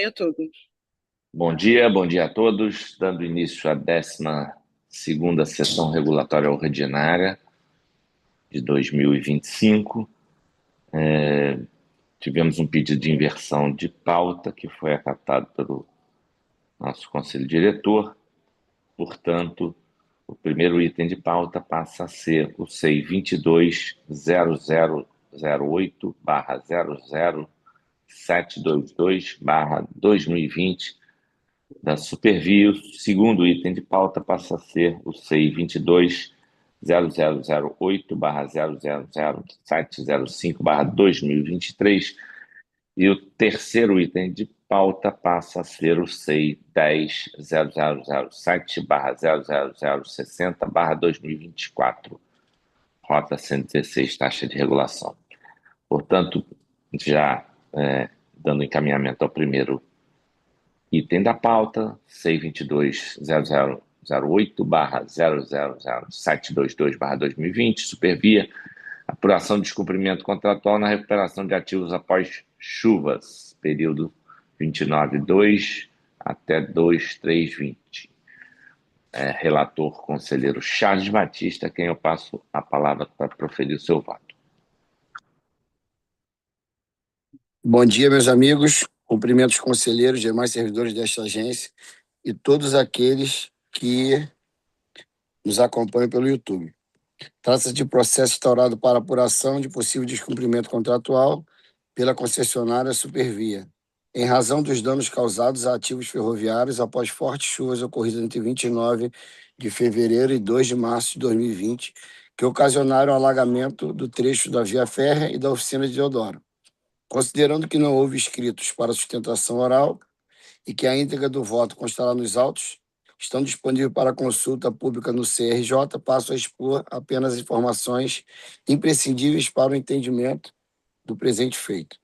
YouTube. Bom dia a todos. Dando início à 12ª sessão regulatória ordinária de 2025. Tivemos um pedido de inversão de pauta que foi acatado pelo nosso conselho diretor. Portanto, o primeiro item de pauta passa a ser o SEI 22.0008/00722/2020 da Supervia. O segundo item de pauta passa a ser o SEI 22.0008/0000705/2023 e o terceiro item de pauta passa a ser o SEI 10.0007/00060/2024, rota 116, taxa de regulação. Portanto, já dando encaminhamento ao primeiro item da pauta, SEI 22.0008/0000722/2020, Supervia, apuração de descumprimento contratual na recuperação de ativos após chuvas, período 29/2 até 2/3/20. Relator conselheiro Charles Batista, quem eu passo a palavra para proferir o seu voto. Bom dia, meus amigos. Cumprimento os conselheiros, demais servidores desta agência e todos aqueles que nos acompanham pelo YouTube. Trata-se de processo instaurado para apuração de possível descumprimento contratual pela concessionária Supervia, em razão dos danos causados a ativos ferroviários após fortes chuvas ocorridas entre 29 de fevereiro e 2 de março de 2020, que ocasionaram o alagamento do trecho da via férrea e da oficina de Deodoro. Considerando que não houve escritos para sustentação oral e que a íntegra do voto constará nos autos, estão disponíveis para consulta pública no CRJ, passo a expor apenas as informações imprescindíveis para o entendimento do presente feito.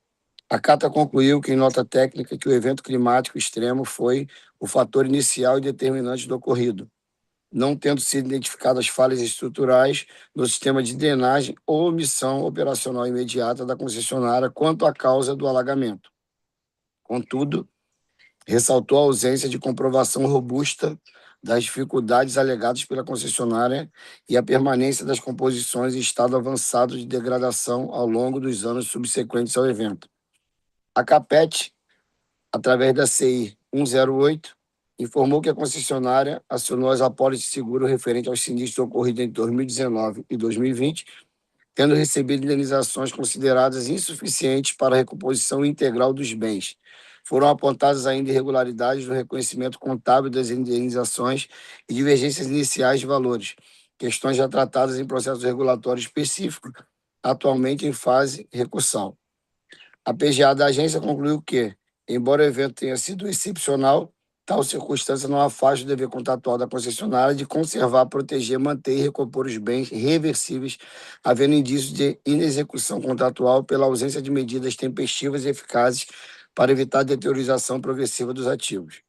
A Cata concluiu que, em nota técnica, que o evento climático extremo foi o fator inicial e determinante do ocorrido, não tendo sido identificadas falhas estruturais no sistema de drenagem ou omissão operacional imediata da concessionária quanto à causa do alagamento. Contudo, ressaltou a ausência de comprovação robusta das dificuldades alegadas pela concessionária e a permanência das composições em estado avançado de degradação ao longo dos anos subsequentes ao evento. A CAPET, através da CI 108, informou que a concessionária acionou as apólices de seguro referente aos sinistros ocorridos em 2019 e 2020, tendo recebido indenizações consideradas insuficientes para a recomposição integral dos bens. Foram apontadas ainda irregularidades no reconhecimento contábil das indenizações e divergências iniciais de valores, questões já tratadas em processo regulatório específico, atualmente em fase recursal. A PGA da agência concluiu que, embora o evento tenha sido excepcional, tal circunstância não afasta o dever contratual da concessionária de conservar, proteger, manter e recompor os bens reversíveis, havendo indícios de inexecução contratual pela ausência de medidas tempestivas e eficazes para evitar a deteriorização progressiva dos ativos.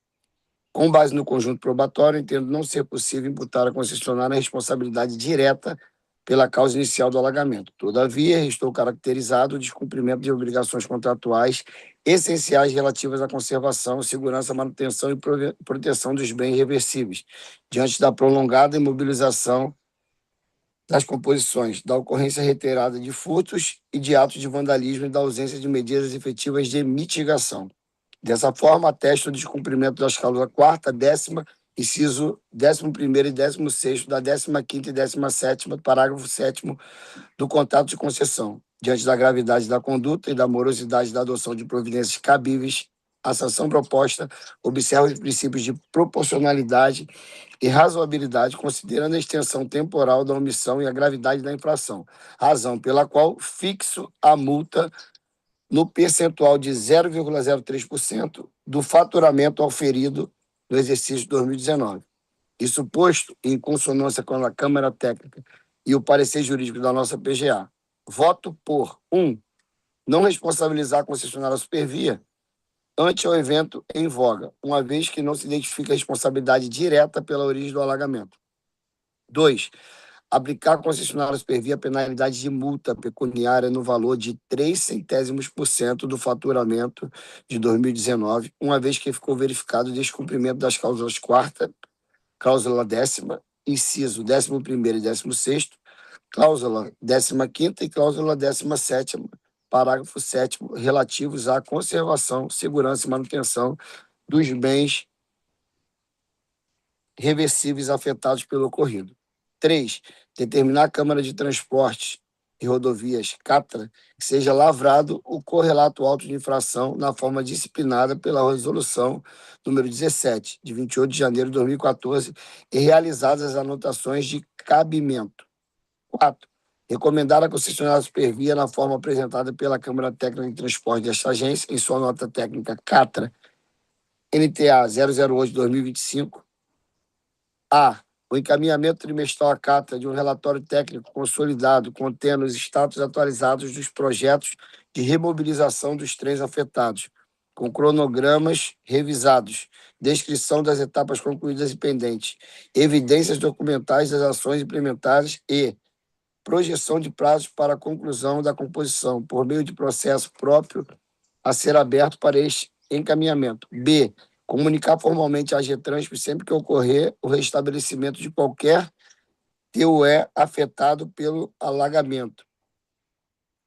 Com base no conjunto probatório, entendo não ser possível imputar à concessionária a responsabilidade direta pela causa inicial do alagamento. Todavia, restou caracterizado o descumprimento de obrigações contratuais essenciais relativas à conservação, segurança, manutenção e proteção dos bens reversíveis, diante da prolongada imobilização das composições, da ocorrência reiterada de furtos e de atos de vandalismo e da ausência de medidas efetivas de mitigação. Dessa forma, atesta o descumprimento das cláusulas 4ª, 10ª, inciso 11º e 16º da 15ª e 17ª, parágrafo 7º do contrato de concessão, diante da gravidade da conduta e da morosidade da adoção de providências cabíveis. A sanção proposta observa os princípios de proporcionalidade e razoabilidade, considerando a extensão temporal da omissão e a gravidade da infração, razão pela qual fixo a multa no percentual de 0,03% do faturamento auferido no exercício de 2019. Isso posto em consonância com a Câmara Técnica e o parecer jurídico da nossa PGA. Voto por 1. Não responsabilizar a concessionária Supervia ante o evento em voga, uma vez que não se identifica a responsabilidade direta pela origem do alagamento. 2. aplicar à concessionária Supervia penalidade de multa pecuniária no valor de 0,03% do faturamento de 2019, uma vez que ficou verificado o descumprimento das cláusulas 4ª, cláusula 10ª, inciso 11º e 16º, cláusula 15ª e cláusula 17ª, parágrafo 7º, relativos à conservação, segurança e manutenção dos bens reversíveis afetados pelo ocorrido. 3. Determinar a Câmara de Transportes e Rodovias, CATRA, que seja lavrado o correlato auto de infração na forma disciplinada pela resolução número 17, de 28 de janeiro de 2014, e realizadas as anotações de cabimento. 4. Recomendar a concessionária Supervia na forma apresentada pela Câmara Técnica de Transporte desta agência, em sua nota técnica CATRA, NTA 008-2025, o encaminhamento trimestral à CATRA de um relatório técnico consolidado contendo os status atualizados dos projetos de remobilização dos trens afetados, com cronogramas revisados, descrição das etapas concluídas e pendentes, evidências documentais das ações implementadas e projeção de prazos para a conclusão da composição, por meio de processo próprio a ser aberto para este encaminhamento. B. Comunicar formalmente à AGETRANSP sempre que ocorrer o restabelecimento de qualquer TUE afetado pelo alagamento,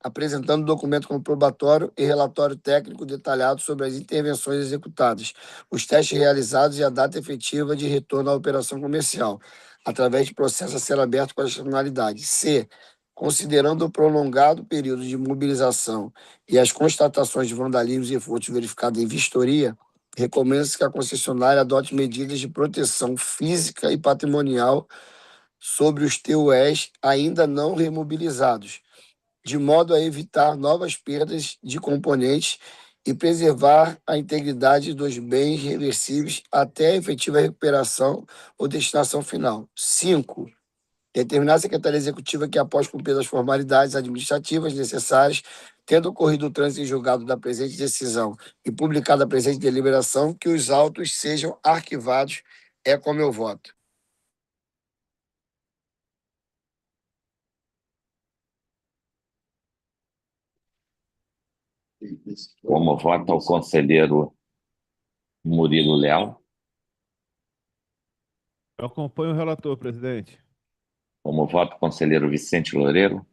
apresentando documento comprobatório e relatório técnico detalhado sobre as intervenções executadas, os testes realizados e a data efetiva de retorno à operação comercial, através de processo a ser aberto com as finalidades. C. Considerando o prolongado período de mobilização e as constatações de vandalismo e furtos verificados em vistoria, recomenda-se que a concessionária adote medidas de proteção física e patrimonial sobre os TUEs ainda não remobilizados, de modo a evitar novas perdas de componentes e preservar a integridade dos bens reversíveis até a efetiva recuperação ou destinação final. 5. Determinar a Secretaria Executiva que, após cumprir as formalidades administrativas necessárias, tendo ocorrido o trânsito em julgado da presente decisão e publicada a presente deliberação, que os autos sejam arquivados. É como eu voto. Como vota o conselheiro Murilo Leal? Eu acompanho o relator, presidente. Como vota o conselheiro Vicente Loureiro?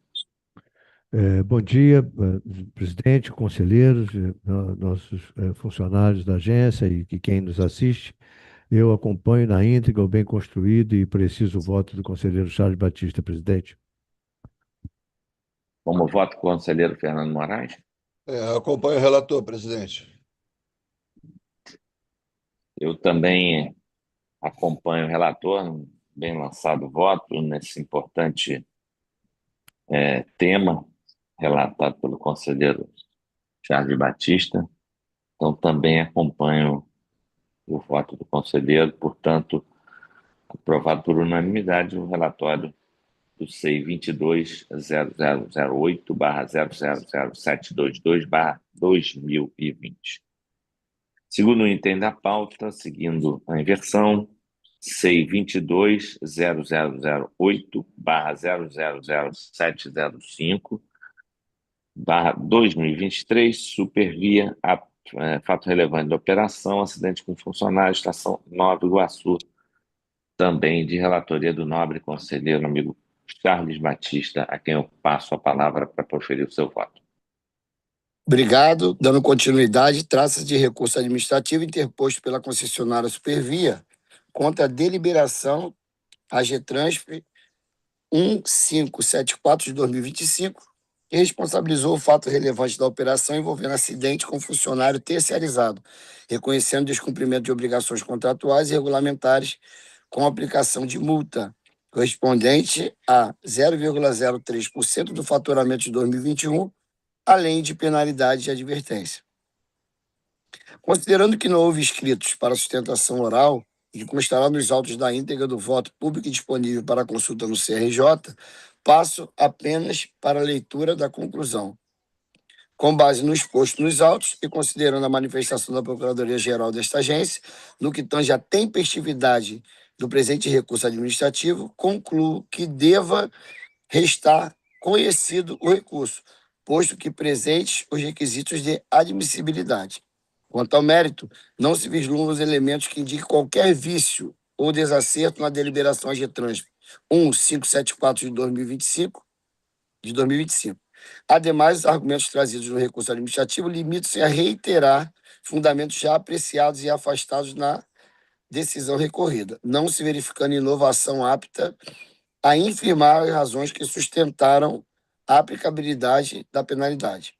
Bom dia, presidente, conselheiros, nossos funcionários da agência e quem nos assiste. Eu acompanho na íntegra o bem construído e preciso voto do conselheiro Charles Batista, presidente. Como vota o conselheiro Fernando Moraes? Acompanho o relator, presidente. Eu também acompanho o relator, bem lançado o voto nesse importante tema relatado pelo conselheiro Charles Batista. Então, também acompanho o voto do conselheiro, portanto, aprovado por unanimidade o relatório do CEI 22.0008/0000722/2020. Segundo o item da pauta, seguindo a inversão, CEI 22.0008/0000705/2023, Supervia, fato relevante da operação, acidente com funcionário, Estação Nova Iguaçu, também de relatoria do nobre conselheiro amigo Charles Batista, a quem eu passo a palavra para proferir o seu voto. Obrigado. Dando continuidade, trata-se de recurso administrativo interposto pela concessionária Supervia contra a deliberação AGETRANSP 1574 de 2025, que responsabilizou o fato relevante da operação envolvendo acidente com funcionário terceirizado, reconhecendo descumprimento de obrigações contratuais e regulamentares com aplicação de multa correspondente a 0,03% do faturamento de 2021, além de penalidade de advertência. Considerando que não houve escritos para sustentação oral e que constará nos autos da íntegra do voto público e disponível para consulta no CRJ, passo apenas para a leitura da conclusão. Com base no exposto nos autos e considerando a manifestação da Procuradoria-Geral desta agência, no que tange à tempestividade do presente recurso administrativo, concluo que deva restar conhecido o recurso, posto que presentes os requisitos de admissibilidade. Quanto ao mérito, não se vislumbram os elementos que indiquem qualquer vício ou desacerto na deliberação AGTRANSP 1574 de 2025. Ademais, os argumentos trazidos no recurso administrativo limitam-se a reiterar fundamentos já apreciados e afastados na decisão recorrida, não se verificando inovação apta a infirmar as razões que sustentaram a aplicabilidade da penalidade.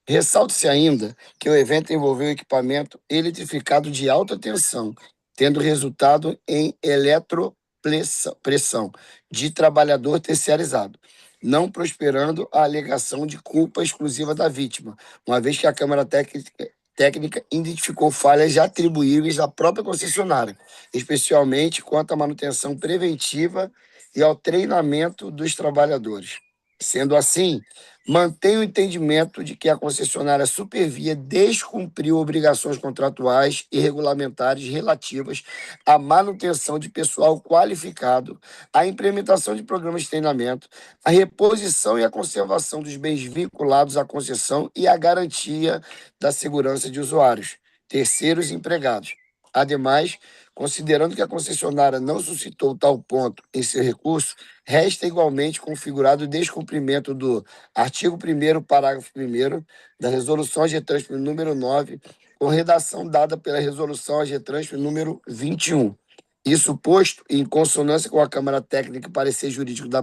Ressalta-se ainda que o evento envolveu equipamento eletrificado de alta tensão, tendo resultado em eletropressão de trabalhador terceirizado, não prosperando a alegação de culpa exclusiva da vítima, uma vez que a Câmara Técnica identificou falhas atribuíveis à própria concessionária, especialmente quanto à manutenção preventiva e ao treinamento dos trabalhadores. Sendo assim, mantém o entendimento de que a concessionária Supervia descumpriu obrigações contratuais e regulamentares relativas à manutenção de pessoal qualificado, à implementação de programas de treinamento, à reposição e à conservação dos bens vinculados à concessão e à garantia da segurança de usuários, terceiros e empregados. Ademais, considerando que a concessionária não suscitou tal ponto em seu recurso, resta igualmente configurado o descumprimento do artigo 1º, parágrafo 1º da Resolução AGTRANSP número 9, com redação dada pela Resolução AGTRANSP número 21. Isso posto, em consonância com a Câmara Técnica e parecer jurídico da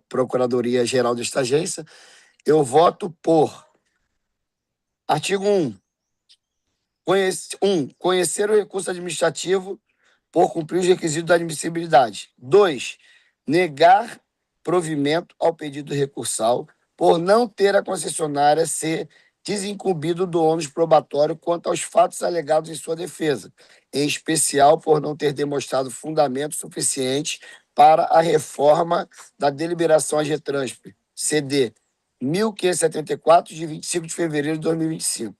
Procuradoria-Geral desta agência, eu voto por artigo 1. Conhecer o recurso administrativo por cumprir os requisitos da admissibilidade. 2. Negar provimento ao pedido recursal por não ter a concessionária ser desincumbido do ônus probatório quanto aos fatos alegados em sua defesa, em especial por não ter demonstrado fundamento suficiente para a reforma da deliberação AGTRANSP, CD 1574, de 25 de fevereiro de 2025.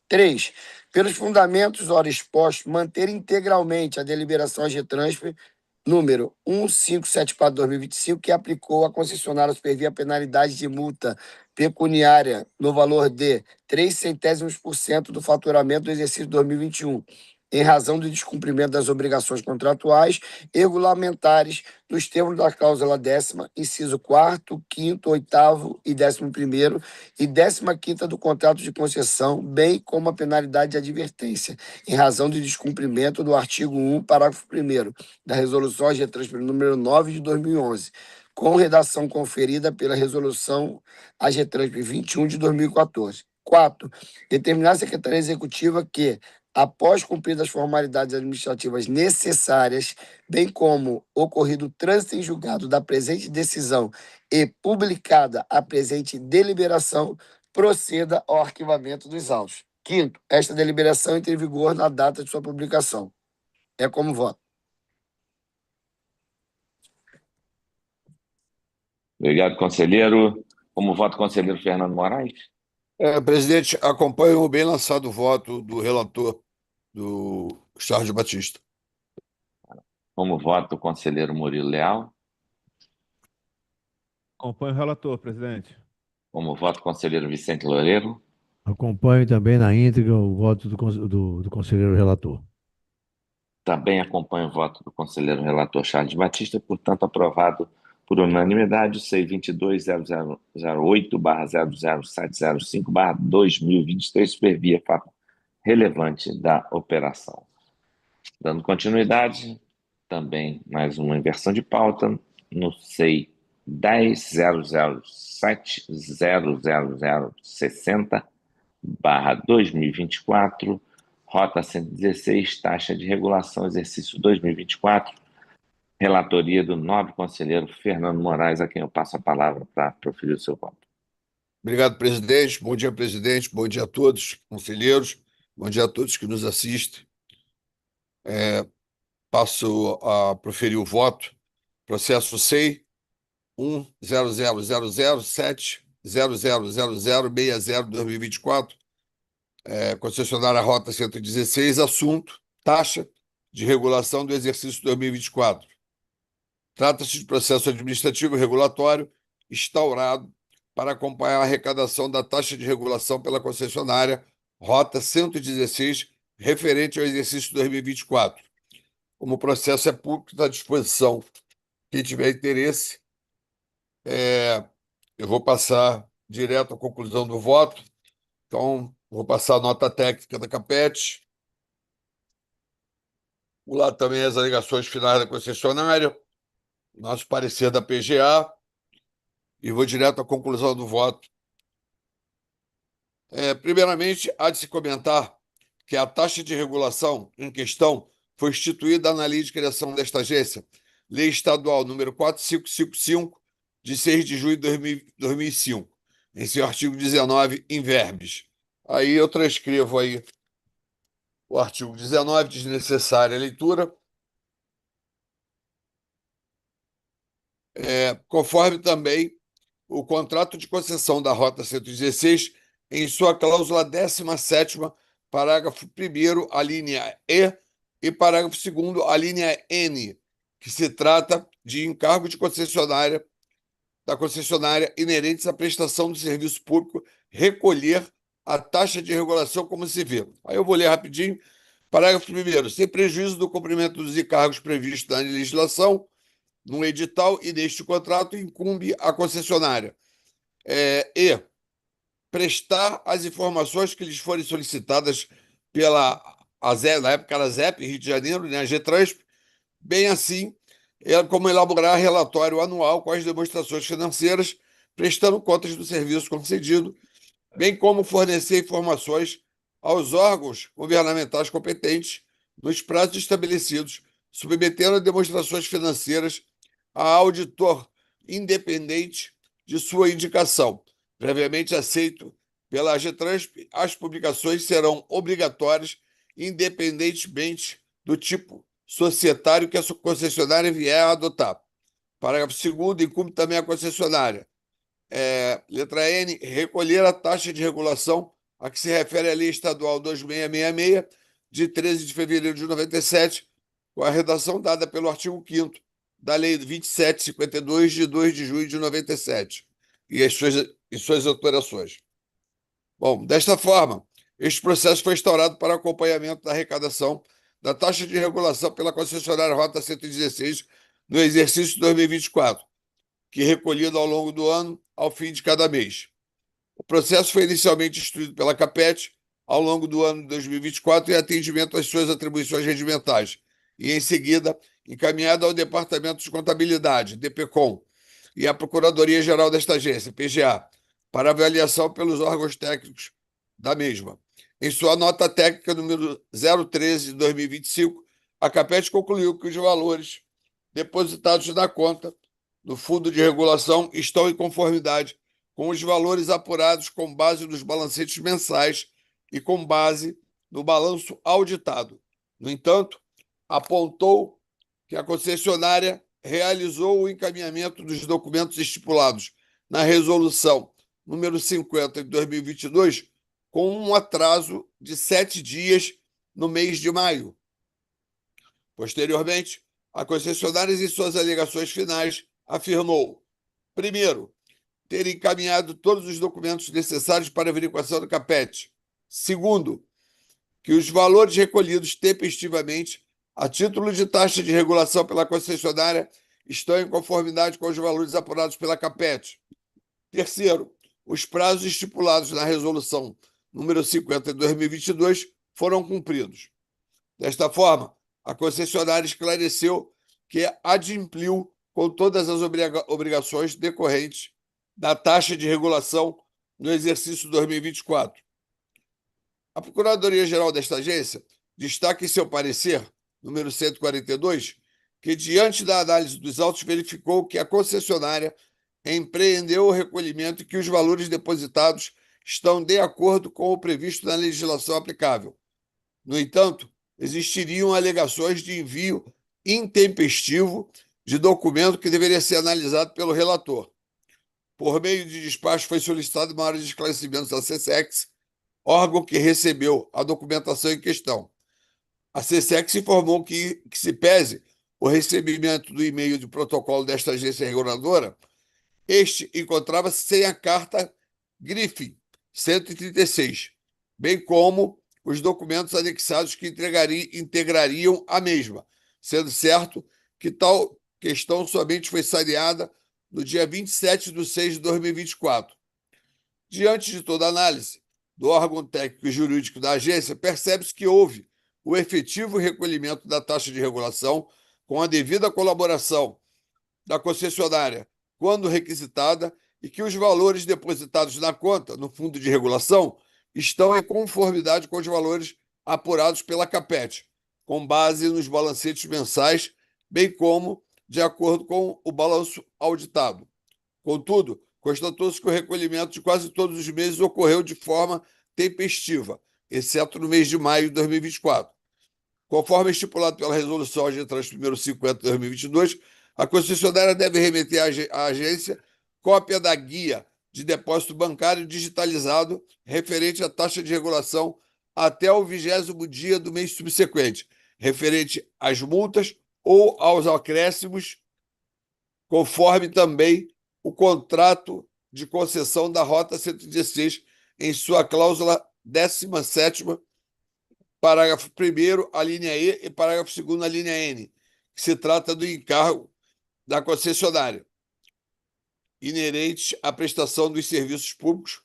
3. Pelos fundamentos ora expostos, manter integralmente a deliberação AGTRANSP número 1574/2025, que aplicou à concessionária Supervia a penalidade de multa pecuniária no valor de 0,03% do faturamento do exercício 2021, em razão do descumprimento das obrigações contratuais e regulamentares nos termos da cláusula 10ª, inciso 4º, 5º, 8º e 11º e 15ª do contrato de concessão, bem como a penalidade de advertência, em razão do descumprimento do artigo 1, parágrafo 1º da Resolução AGTRANSP número 9 de 2011, com redação conferida pela Resolução AGTRANSP 21 de 2014. 4. Determinar a Secretaria Executiva que, após cumpridas as formalidades administrativas necessárias, bem como ocorrido o trânsito em julgado da presente decisão e publicada a presente deliberação, proceda ao arquivamento dos autos. 5º, esta deliberação entre em vigor na data de sua publicação. É como voto. Obrigado, conselheiro. Como voto, conselheiro Fernando Moraes. Presidente, acompanho o bem lançado voto do relator, do Charles Batista. Como voto, conselheiro Murilo Leal. Acompanho o relator, presidente. Como voto, conselheiro Vicente Loureiro. Acompanho também na íntegra o voto do conselheiro relator. Também acompanho o voto do conselheiro relator Charles Batista, portanto, aprovado por unanimidade o CEI 22.0008/00705/2023, Supervia, fato relevante da operação. Dando continuidade, também mais uma inversão de pauta, no CEI 10.007.00060/2024, Rota 116, taxa de regulação, exercício 2024, relatoria do nobre conselheiro Fernando Moraes, a quem eu passo a palavra para proferir o seu voto. Obrigado, presidente. Bom dia, presidente. Bom dia a todos, conselheiros. Bom dia a todos que nos assistem. Passo a proferir o voto. Processo SEI 10007000060/2024. Concessionária Rota 116, assunto, taxa de regulação do exercício 2024. Trata-se de processo administrativo regulatório instaurado para acompanhar a arrecadação da taxa de regulação pela concessionária Rota 116, referente ao exercício 2024. Como o processo é público, está à disposição. Quem tiver interesse, eu vou passar direto à conclusão do voto. Então, vou passar a nota técnica da CAPET. Vou lá também as alegações finais da concessionária, nosso parecer da PGA, e vou direto à conclusão do voto. Primeiramente, há de se comentar que a taxa de regulação em questão foi instituída na lei de criação desta agência, Lei Estadual número 4555, de 6 de junho de 2005, em seu artigo 19, in verbis. Aí eu transcrevo aí o artigo 19, desnecessária leitura. Conforme também o contrato de concessão da Rota 116, em sua cláusula 17ª, parágrafo 1º, a linha e parágrafo 2º, a linha N, que se trata de encargo de concessionária, da concessionária inerentes à prestação do serviço público, recolher a taxa de regulação como se vê. Aí eu vou ler rapidinho. Parágrafo 1º. Sem prejuízo do cumprimento dos encargos previstos na legislação, no edital e neste contrato, incumbe à concessionária e prestar as informações que lhes forem solicitadas pela na época era a ZEP, Rio de Janeiro, né, a GETRANSP, bem assim como elaborar relatório anual com as demonstrações financeiras, prestando contas do serviço concedido, bem como fornecer informações aos órgãos governamentais competentes nos prazos estabelecidos, submetendo a demonstrações financeiras a auditor independente de sua indicação. Previamente aceito pela AGETRANSP, as publicações serão obrigatórias, independentemente do tipo societário que a concessionária vier a adotar. Parágrafo 2º, incumbe também a concessionária. Letra N, recolher a taxa de regulação a que se refere a Lei Estadual 2666, de 13 de fevereiro de 97, com a redação dada pelo artigo 5º da Lei 2752, de 2 de junho de 97, e suas alterações. Bom, desta forma, este processo foi instaurado para acompanhamento da arrecadação da taxa de regulação pela concessionária Rota 116 no exercício 2024, que é recolhido ao longo do ano, ao fim de cada mês. O processo foi inicialmente instruído pela CAPET ao longo do ano de 2024 em atendimento às suas atribuições regimentais e, em seguida, encaminhado ao Departamento de Contabilidade, DPCOM, e à Procuradoria-Geral desta agência, PGA, para avaliação pelos órgãos técnicos da mesma. Em sua nota técnica número 013 de 2025, a CAPET concluiu que os valores depositados na conta do Fundo de Regulação estão em conformidade com os valores apurados com base nos balancetes mensais e com base no balanço auditado. No entanto, apontou que a concessionária realizou o encaminhamento dos documentos estipulados na Resolução número 50 de 2022 com um atraso de 7 dias no mês de maio. Posteriormente, a concessionária, em suas alegações finais, afirmou, primeiro, ter encaminhado todos os documentos necessários para a averiguação do CAPET. Segundo, que os valores recolhidos tempestivamente a título de taxa de regulação pela concessionária estão em conformidade com os valores apurados pela CAPET. Terceiro, os prazos estipulados na Resolução número 50 de 2022 foram cumpridos. Desta forma, a concessionária esclareceu que adimpliu com todas as obrigações decorrentes da taxa de regulação no exercício 2024. A Procuradoria-Geral desta agência destaca em seu parecer, número 142, que, diante da análise dos autos, verificou que a concessionária empreendeu o recolhimento e que os valores depositados estão de acordo com o previsto na legislação aplicável. No entanto, existiriam alegações de envio intempestivo de documento que deveria ser analisado pelo relator. Por meio de despacho, foi solicitado maiores esclarecimentos à SESEX, órgão que recebeu a documentação em questão. A CSEX informou que se pese o recebimento do e-mail de protocolo desta agência reguladora, este encontrava-se sem a carta grife 136, bem como os documentos anexados que integrariam a mesma, sendo certo que tal questão somente foi saneada no dia 27/6/2024. Diante de toda a análise do órgão técnico e jurídico da agência, percebe-se que houve o efetivo recolhimento da taxa de regulação com a devida colaboração da concessionária, quando requisitada, e que os valores depositados na conta, no fundo de regulação, estão em conformidade com os valores apurados pela CAPET, com base nos balancetes mensais, bem como de acordo com o balanço auditado. Contudo, constatou-se que o recolhimento de quase todos os meses ocorreu de forma tempestiva, exceto no mês de maio de 2024. Conforme estipulado pela Resolução AGTRANS número 50 de 2022, a concessionária deve remeter à agência cópia da guia de depósito bancário digitalizado referente à taxa de regulação até o 20º dia do mês subsequente, referente às multas ou aos acréscimos, conforme também o contrato de concessão da Rota 116 em sua cláusula 17ª, parágrafo 1º, a linha E, e parágrafo 2º, a linha N, que se trata do encargo da concessionária, inerente à prestação dos serviços públicos,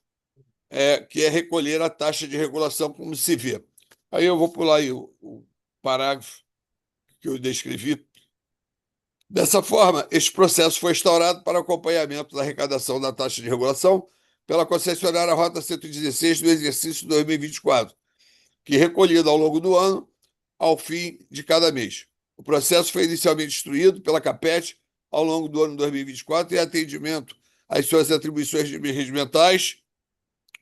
que é recolher a taxa de regulação, como se vê. Aí eu vou pular aí o parágrafo que eu descrevi. Dessa forma, este processo foi instaurado para acompanhamento da arrecadação da taxa de regulação pela concessionária Rota 116 do exercício 2024, que recolhida ao longo do ano, ao fim de cada mês. O processo foi inicialmente instruído pela CAPET ao longo do ano 2024 em atendimento às suas atribuições regimentais.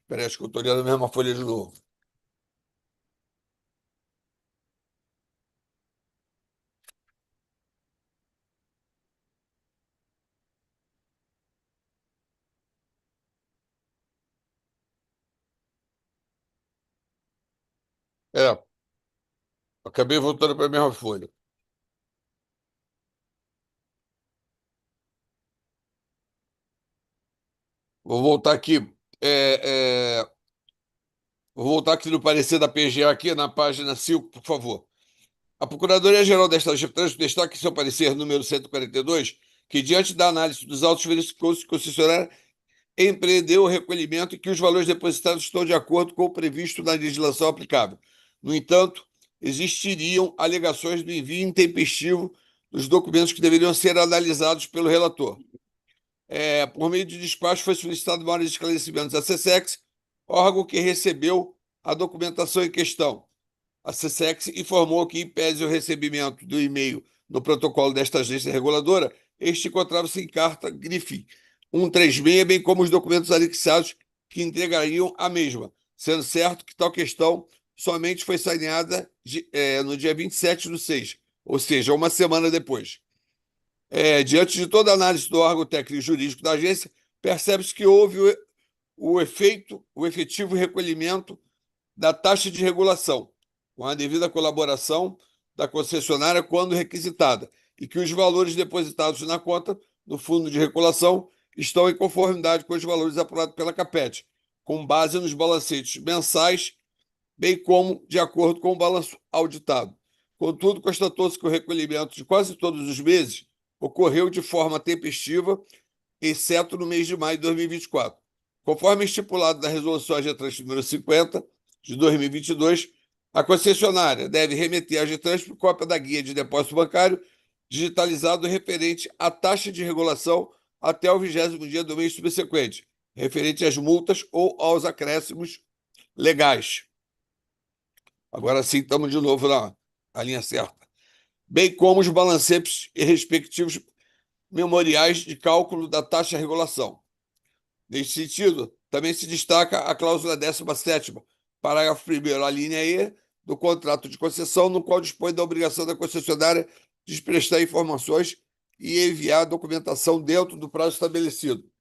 Espera aí, acho que eu estou lendo a mesma folha de novo. Acabei voltando para a mesma folha. Vou voltar aqui. Vou voltar aqui no parecer da PGA, aqui na página 5, por favor. A Procuradoria-Geral desta Trânsito destaca em seu parecer número 142 que, diante da análise dos autos, verificou-se que a concessionária empreendeu o recolhimento e que os valores depositados estão de acordo com o previsto na legislação aplicável. No entanto, existiriam alegações do envio intempestivo dos documentos que deveriam ser analisados pelo relator. Por meio de despacho, foi solicitado maiores esclarecimentos à CSEX, órgão que recebeu a documentação em questão. A CSEX informou que, em pese o recebimento do e-mail no protocolo desta agência reguladora, este encontrava-se em carta grife 136, bem como os documentos anexados que entregariam a mesma, sendo certo que tal questão somente foi saneada no dia 27/6, ou seja, uma semana depois. Diante de toda a análise do órgão técnico e jurídico da agência, percebe-se que houve o efetivo recolhimento da taxa de regulação, com a devida colaboração da concessionária quando requisitada, e que os valores depositados na conta, no fundo de regulação, estão em conformidade com os valores apurados pela CAPET, com base nos balancetes mensais, bem como de acordo com o balanço auditado. Contudo, constatou-se que o recolhimento de quase todos os meses ocorreu de forma tempestiva, exceto no mês de maio de 2024. Conforme estipulado na Resolução AGTRANS número 50 de 2022, a concessionária deve remeter à AGTRANS cópia da guia de depósito bancário digitalizado referente à taxa de regulação até o 20º dia do mês subsequente, referente às multas ou aos acréscimos legais. Agora sim, estamos de novo na linha certa. Bem como os balancetes e respectivos memoriais de cálculo da taxa de regulação. Neste sentido, também se destaca a cláusula 17ª, parágrafo 1º, a linha E, do contrato de concessão, no qual dispõe da obrigação da concessionária de prestar informações e enviar a documentação dentro do prazo estabelecido.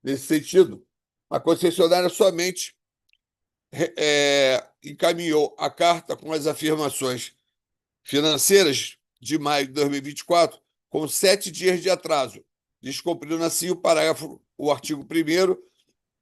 Nesse sentido, a concessionária somente encaminhou a carta com as afirmações financeiras de maio de 2024 com 7 dias de atraso, descumprindo assim o artigo 1º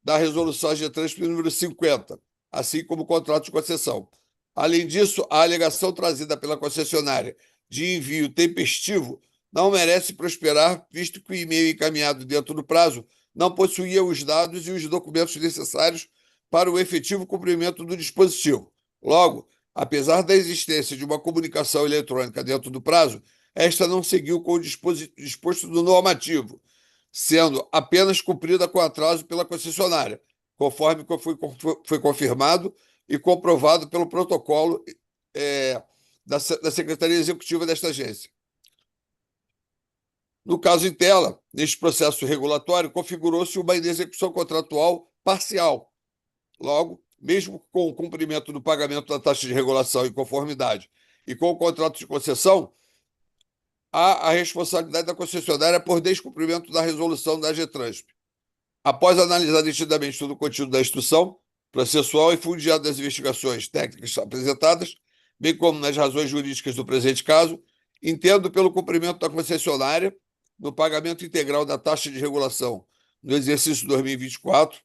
da Resolução AGTRANSP número 50, assim como o contrato de concessão. Além disso, a alegação trazida pela concessionária de envio tempestivo não merece prosperar, visto que o e-mail encaminhado dentro do prazo não possuía os dados e os documentos necessários para o efetivo cumprimento do dispositivo. Logo, apesar da existência de uma comunicação eletrônica dentro do prazo, esta não seguiu com o disposto do normativo, sendo apenas cumprida com atraso pela concessionária, conforme foi confirmado e comprovado pelo protocolo da Secretaria Executiva desta agência. No caso em tela, neste processo regulatório, configurou-se uma inexecução contratual parcial. Logo, mesmo com o cumprimento do pagamento da taxa de regulação em conformidade e com o contrato de concessão, há a responsabilidade da concessionária por descumprimento da resolução da AGTRANSP. Após analisar detidamente todo o conteúdo da instrução processual e fundiado das investigações técnicas apresentadas, bem como nas razões jurídicas do presente caso, entendo pelo cumprimento da concessionária no pagamento integral da taxa de regulação no exercício 2024.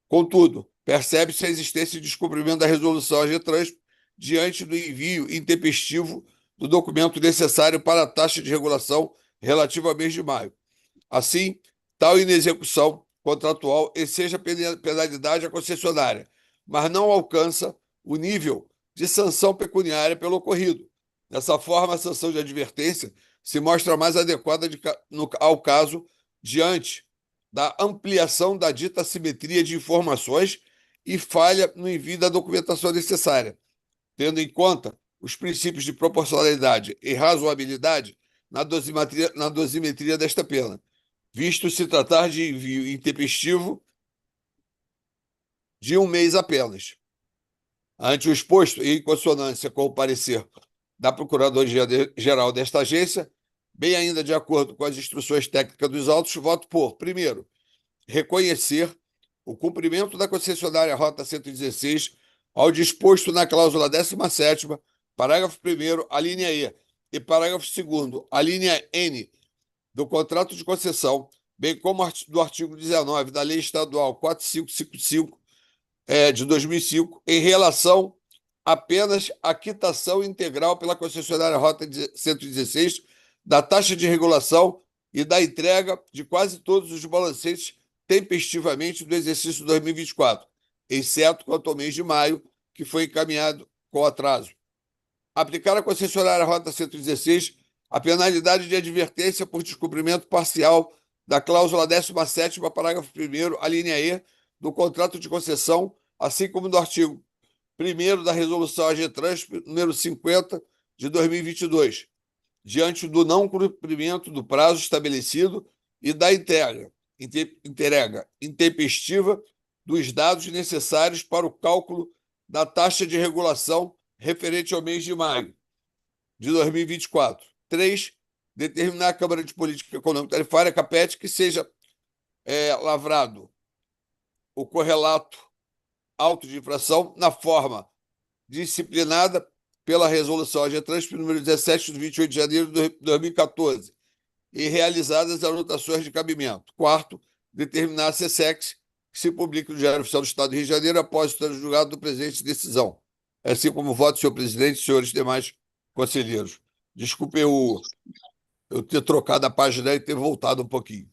Contudo, percebe-se a existência de descumprimento da resolução AGTRANSP diante do envio intempestivo do documento necessário para a taxa de regulação relativa ao mês de maio. Assim, tal inexecução contratual enseja penalidade à concessionária, mas não alcança o nível de sanção pecuniária pelo ocorrido. Dessa forma, a sanção de advertência se mostra mais adequada ao caso diante da ampliação da dita assimetria de informações e falha no envio da documentação necessária, tendo em conta os princípios de proporcionalidade e razoabilidade na dosimetria desta pena, visto se tratar de envio intempestivo de 1 mês apenas. Ante o exposto, e em consonância com o parecer da Procuradoria-Geral desta agência, bem ainda de acordo com as instruções técnicas dos autos, voto por, primeiro, reconhecer o cumprimento da concessionária Rota 116 ao disposto na cláusula 17ª, parágrafo 1º, a linha e parágrafo 2º, a linha N, do contrato de concessão, bem como do artigo 19 da Lei Estadual 4555, de 2005, em relação apenas à quitação integral pela concessionária Rota 116 da taxa de regulação e da entrega de quase todos os balancetes tempestivamente do exercício 2024, exceto quanto ao mês de maio, que foi encaminhado com atraso. Aplicar à concessionária Rota 116 a penalidade de advertência por descumprimento parcial da cláusula 17ª, parágrafo 1º, a linha E, do contrato de concessão, assim como do artigo 1º da Resolução AGTRANSP número 50, de 2022, diante do não cumprimento do prazo estabelecido e da entrega intempestiva dos dados necessários para o cálculo da taxa de regulação referente ao mês de maio de 2024. 3. Determinar a Câmara de Política Econômica Tarifária, CAPET, que seja lavrado o correlato auto de infração na forma disciplinada pela Resolução AGTRANSP número 17, de 28 de janeiro de 2014, e realizadas as anotações de cabimento. 4. Determinar a SESEX que se publique no Diário Oficial do Estado do Rio de Janeiro após o trânsito julgado do presente decisão. Assim como voto, senhor presidente e senhores demais conselheiros. Desculpe eu ter trocado a página e ter voltado um pouquinho.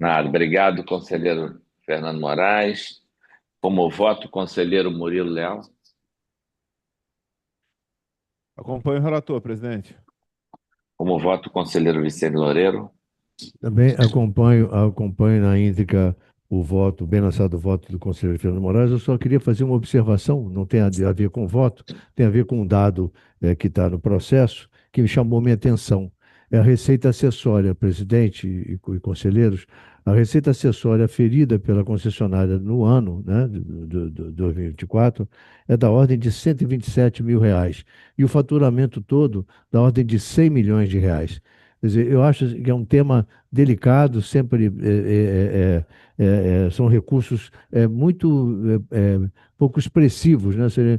Nada, obrigado, conselheiro Fernando Moraes. Como voto, conselheiro Murilo Leal. Acompanho o relator, presidente. Como voto, conselheiro Vicente Loureiro. Também acompanho na íntegra o voto, bem lançado o voto do conselheiro Fernando Moraes. Eu só queria fazer uma observação, não tem a ver com o voto, tem a ver com um dado que está no processo, que me chamou minha atenção. É a receita acessória, presidente e conselheiros, a receita acessória ferida pela concessionária no ano, né, de 2024 é da ordem de R$ 127 mil, e o faturamento todo da ordem de R$ 100 milhões. Quer dizer, eu acho que é um tema delicado, sempre são recursos muito pouco expressivos, né? Seria,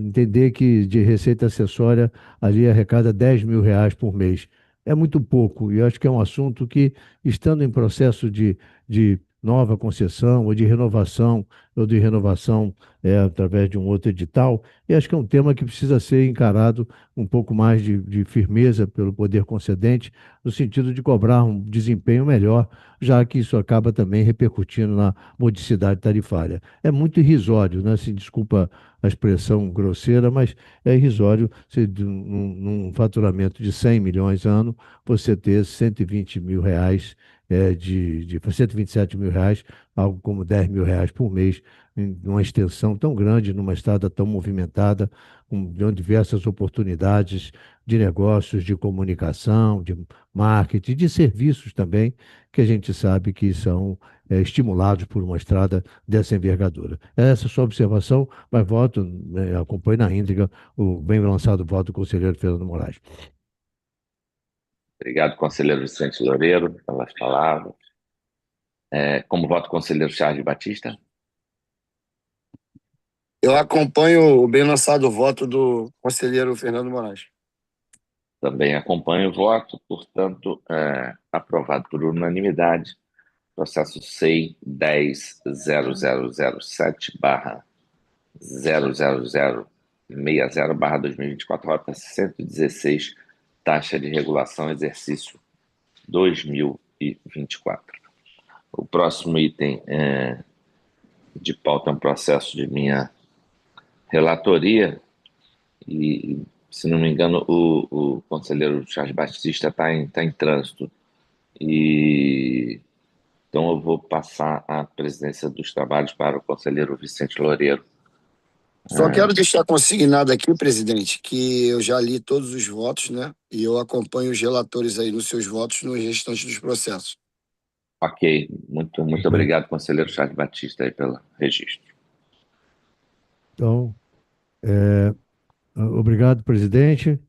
entender que de receita acessória ali arrecada R$ 10.000 por mês. É muito pouco, e eu acho que é um assunto que, estando em processo de nova concessão ou de renovação através de um outro edital, e acho que é um tema que precisa ser encarado um pouco mais de firmeza pelo poder concedente, no sentido de cobrar um desempenho melhor, já que isso acaba também repercutindo na modicidade tarifária. É muito irrisório, né? Se desculpa a expressão grosseira, mas é irrisório se num faturamento de 100 milhões ano, você ter R$ 120.000, de R$ 127.000, algo como R$ 10.000 por mês, em uma extensão tão grande, numa estrada tão movimentada, com diversas oportunidades de negócios, de comunicação, de marketing, de serviços também, que a gente sabe que são estimulados por uma estrada dessa envergadura. Essa é a sua observação, mas voto, acompanho na íntegra o bem lançado voto do conselheiro Fernando Moraes. Obrigado, conselheiro Vicente Loureiro, pelas palavras. Como voto, conselheiro Charles Batista. Eu acompanho o bem lançado voto do conselheiro Fernando Moraes. Também acompanho o voto, portanto, aprovado por unanimidade. Processo SEI 10.0007/000060/2024, rota 116, taxa de regulação, exercício 2024. O próximo item de pauta é um processo de minha relatoria e, se não me engano, o conselheiro Charles Batista está em trânsito. Então eu vou passar a presidência dos trabalhos para o conselheiro Vicente Loureiro. Só quero deixar consignado aqui, presidente, que eu já li todos os votos, né? E eu acompanho os relatores aí nos seus votos nos restantes dos processos. Ok, muito obrigado, conselheiro Charles Batista, aí, pelo registro. Então, obrigado, presidente.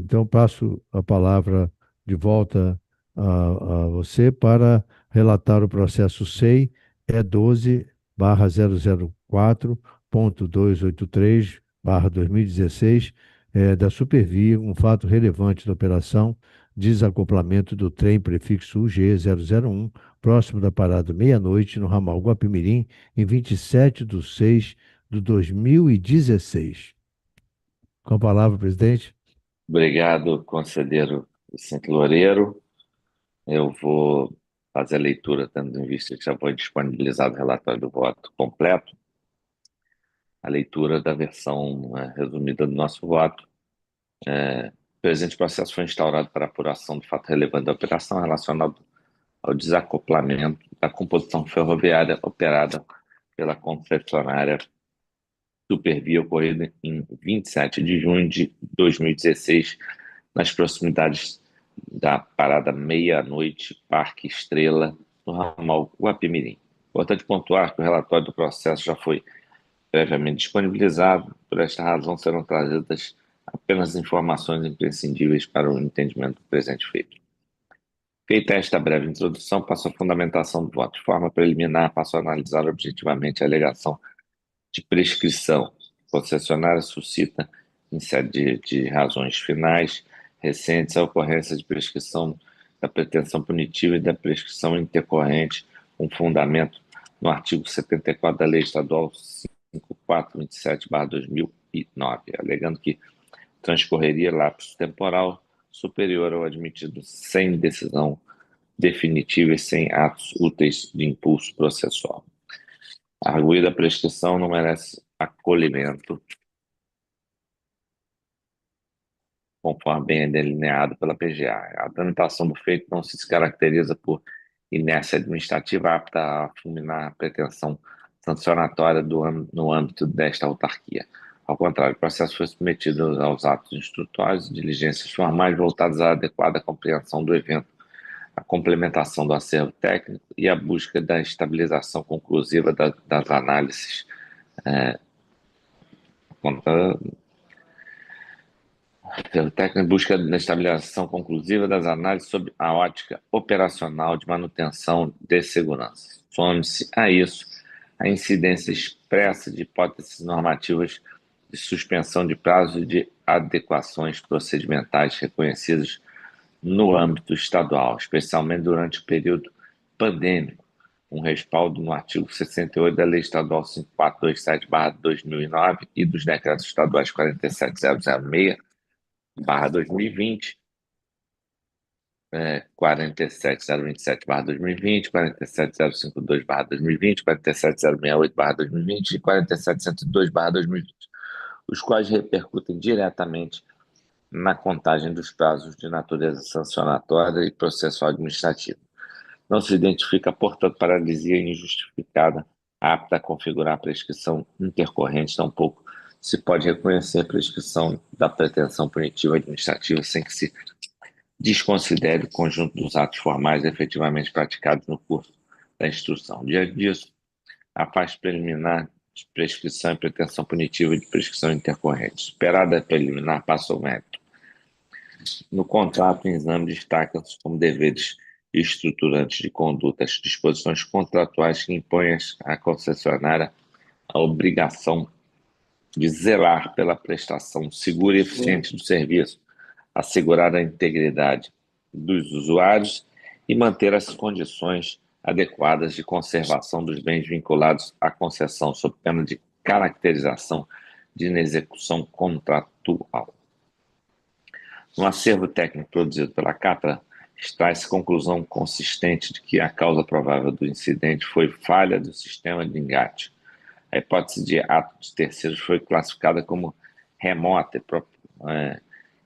Então, passo a palavra de volta a você para relatar o processo SEI E12/004.283/2016, da Supervia, um fato relevante da operação desacoplamento do trem prefixo UG001, próximo da parada meia-noite, no ramal Guapimirim, em 27/6/2016. Com a palavra, presidente. Obrigado, conselheiro Vicente Loureiro. Eu vou fazer a leitura, tendo em vista que já foi disponibilizado o relatório do voto completo, a leitura da versão resumida do nosso voto. O presente processo foi instaurado para apuração do fato relevante da operação relacionado ao desacoplamento da composição ferroviária operada pela concessionária Supervia, ocorrido em 27 de junho de 2016, nas proximidades da parada meia-noite, Parque Estrela, no ramal Guapimirim. Importante pontuar que o relatório do processo já foi previamente disponibilizado, por esta razão serão trazidas apenas informações imprescindíveis para o entendimento do presente feito. Feita esta breve introdução, passo à fundamentação do voto. De forma preliminar, passo a analisar objetivamente a alegação de prescrição. A concessionária suscita, em sede de razões finais recentes, a ocorrência de prescrição da pretensão punitiva e da prescrição intercorrente, com fundamento no artigo 74 da Lei Estadual 5427/2009, alegando que transcorreria lapso temporal superior ao admitido sem decisão definitiva e sem atos úteis de impulso processual. A arguida prescrição não merece acolhimento, conforme bem delineado pela PGA. A tramitação do feito não se caracteriza por inércia administrativa apta a fulminar a pretensão sancionatória no âmbito desta autarquia. Ao contrário, o processo foi submetido aos atos instrutórios e diligências formais voltadas à adequada compreensão do evento, a complementação do acervo técnico e a busca da estabilização conclusiva das análises Acervo técnico em busca da estabilização conclusiva das análises sobre a ótica operacional de manutenção de segurança. Some-se a isso a incidência expressa de hipóteses normativas de suspensão de prazo e de adequações procedimentais reconhecidas no âmbito estadual, especialmente durante o período pandêmico, um respaldo no artigo 68 da Lei Estadual 5427/2009 e dos decretos estaduais 47006/2020, 47027/2020, 47052/2020, 47068/2020 e 47102/2020, os quais repercutem diretamente na contagem dos prazos de natureza sancionatória e processual administrativa. Não se identifica, portanto, paralisia injustificada apta a configurar a prescrição intercorrente, tampouco se pode reconhecer prescrição da pretensão punitiva administrativa sem que se desconsidere o conjunto dos atos formais efetivamente praticados no curso da instrução. Diante disso, a fase preliminar de prescrição e pretensão punitiva de prescrição intercorrente. Superada a preliminar, passa ao mérito. No contrato, em exame, destacam-se como deveres estruturantes de conduta as disposições contratuais que impõem à concessionária a obrigação de zelar pela prestação segura e eficiente do serviço, assegurar a integridade dos usuários e manter as condições adequadas de conservação dos bens vinculados à concessão, sob pena de caracterização de inexecução contratual. No acervo técnico produzido pela CAPA, extrai-se conclusão consistente de que a causa provável do incidente foi falha do sistema de engate. A hipótese de ato de terceiros foi classificada como remota e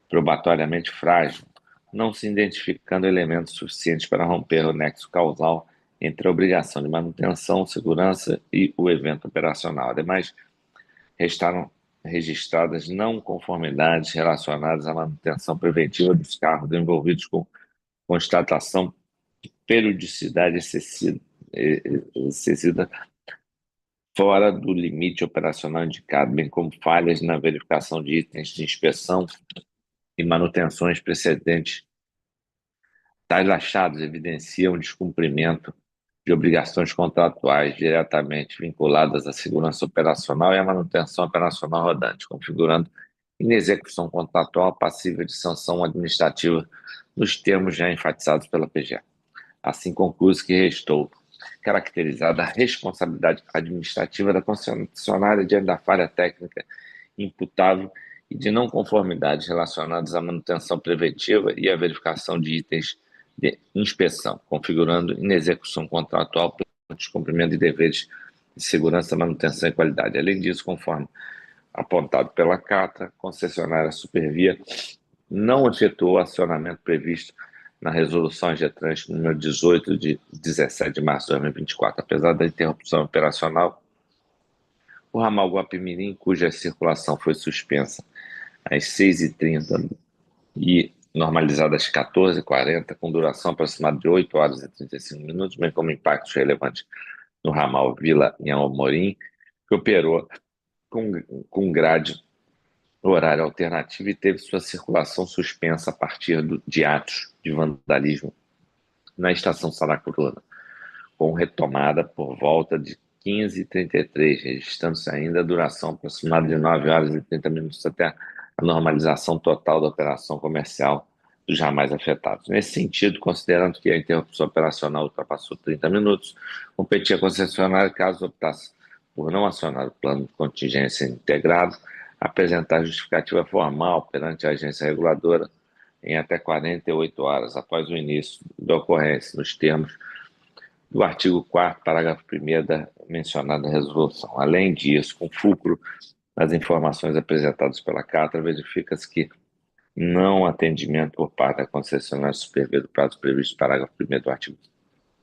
probatoriamente frágil, não se identificando elementos suficientes para romper o nexo causal entre a obrigação de manutenção, segurança e o evento operacional. Ademais, restaram registradas não conformidades relacionadas à manutenção preventiva dos carros envolvidos com constatação de periodicidade excessiva fora do limite operacional indicado, bem como falhas na verificação de itens de inspeção e manutenções precedentes. Tais achados evidenciam o descumprimento de obrigações contratuais diretamente vinculadas à segurança operacional e à manutenção operacional rodante, configurando inexecução contratual passível de sanção administrativa nos termos já enfatizados pela PGA. Assim conclui-se que restou caracterizada a responsabilidade administrativa da concessionária diante da falha técnica imputável e de não conformidades relacionadas à manutenção preventiva e à verificação de itens de inspeção, configurando inexecução contratual pelo descumprimento de deveres de segurança, manutenção e qualidade. Além disso, conforme apontado pela CATA, a concessionária Supervia não efetuou o acionamento previsto na resolução GETRANS número 18 de 17 de março de 2024. Apesar da interrupção operacional, o ramal Guapimirim, cuja circulação foi suspensa às 6h30 e normalizada às 14h40, com duração aproximada de 8 horas e 35 minutos, bem como impactos relevantes no ramal Vila Inhamorim, que operou com grade horário alternativo e teve sua circulação suspensa a partir de atos de vandalismo na estação Saracuruna, com retomada por volta de 15h33, registrando-se ainda a duração aproximada de 9 horas e 30 minutos até a normalização total da operação comercial dos ramais afetados. Nesse sentido, considerando que a interrupção operacional ultrapassou 30 minutos, competia a concessionária, caso optasse por não acionar o plano de contingência integrado, apresentar justificativa formal perante a agência reguladora em até 48 horas após o início da ocorrência, nos termos do artigo 4º, parágrafo 1º da mencionada resolução. Além disso, com fulcro nas informações apresentadas pela CATA, verifica-se que não atendimento por parte da concessionária Supervia do prazo previsto no parágrafo 1º do artigo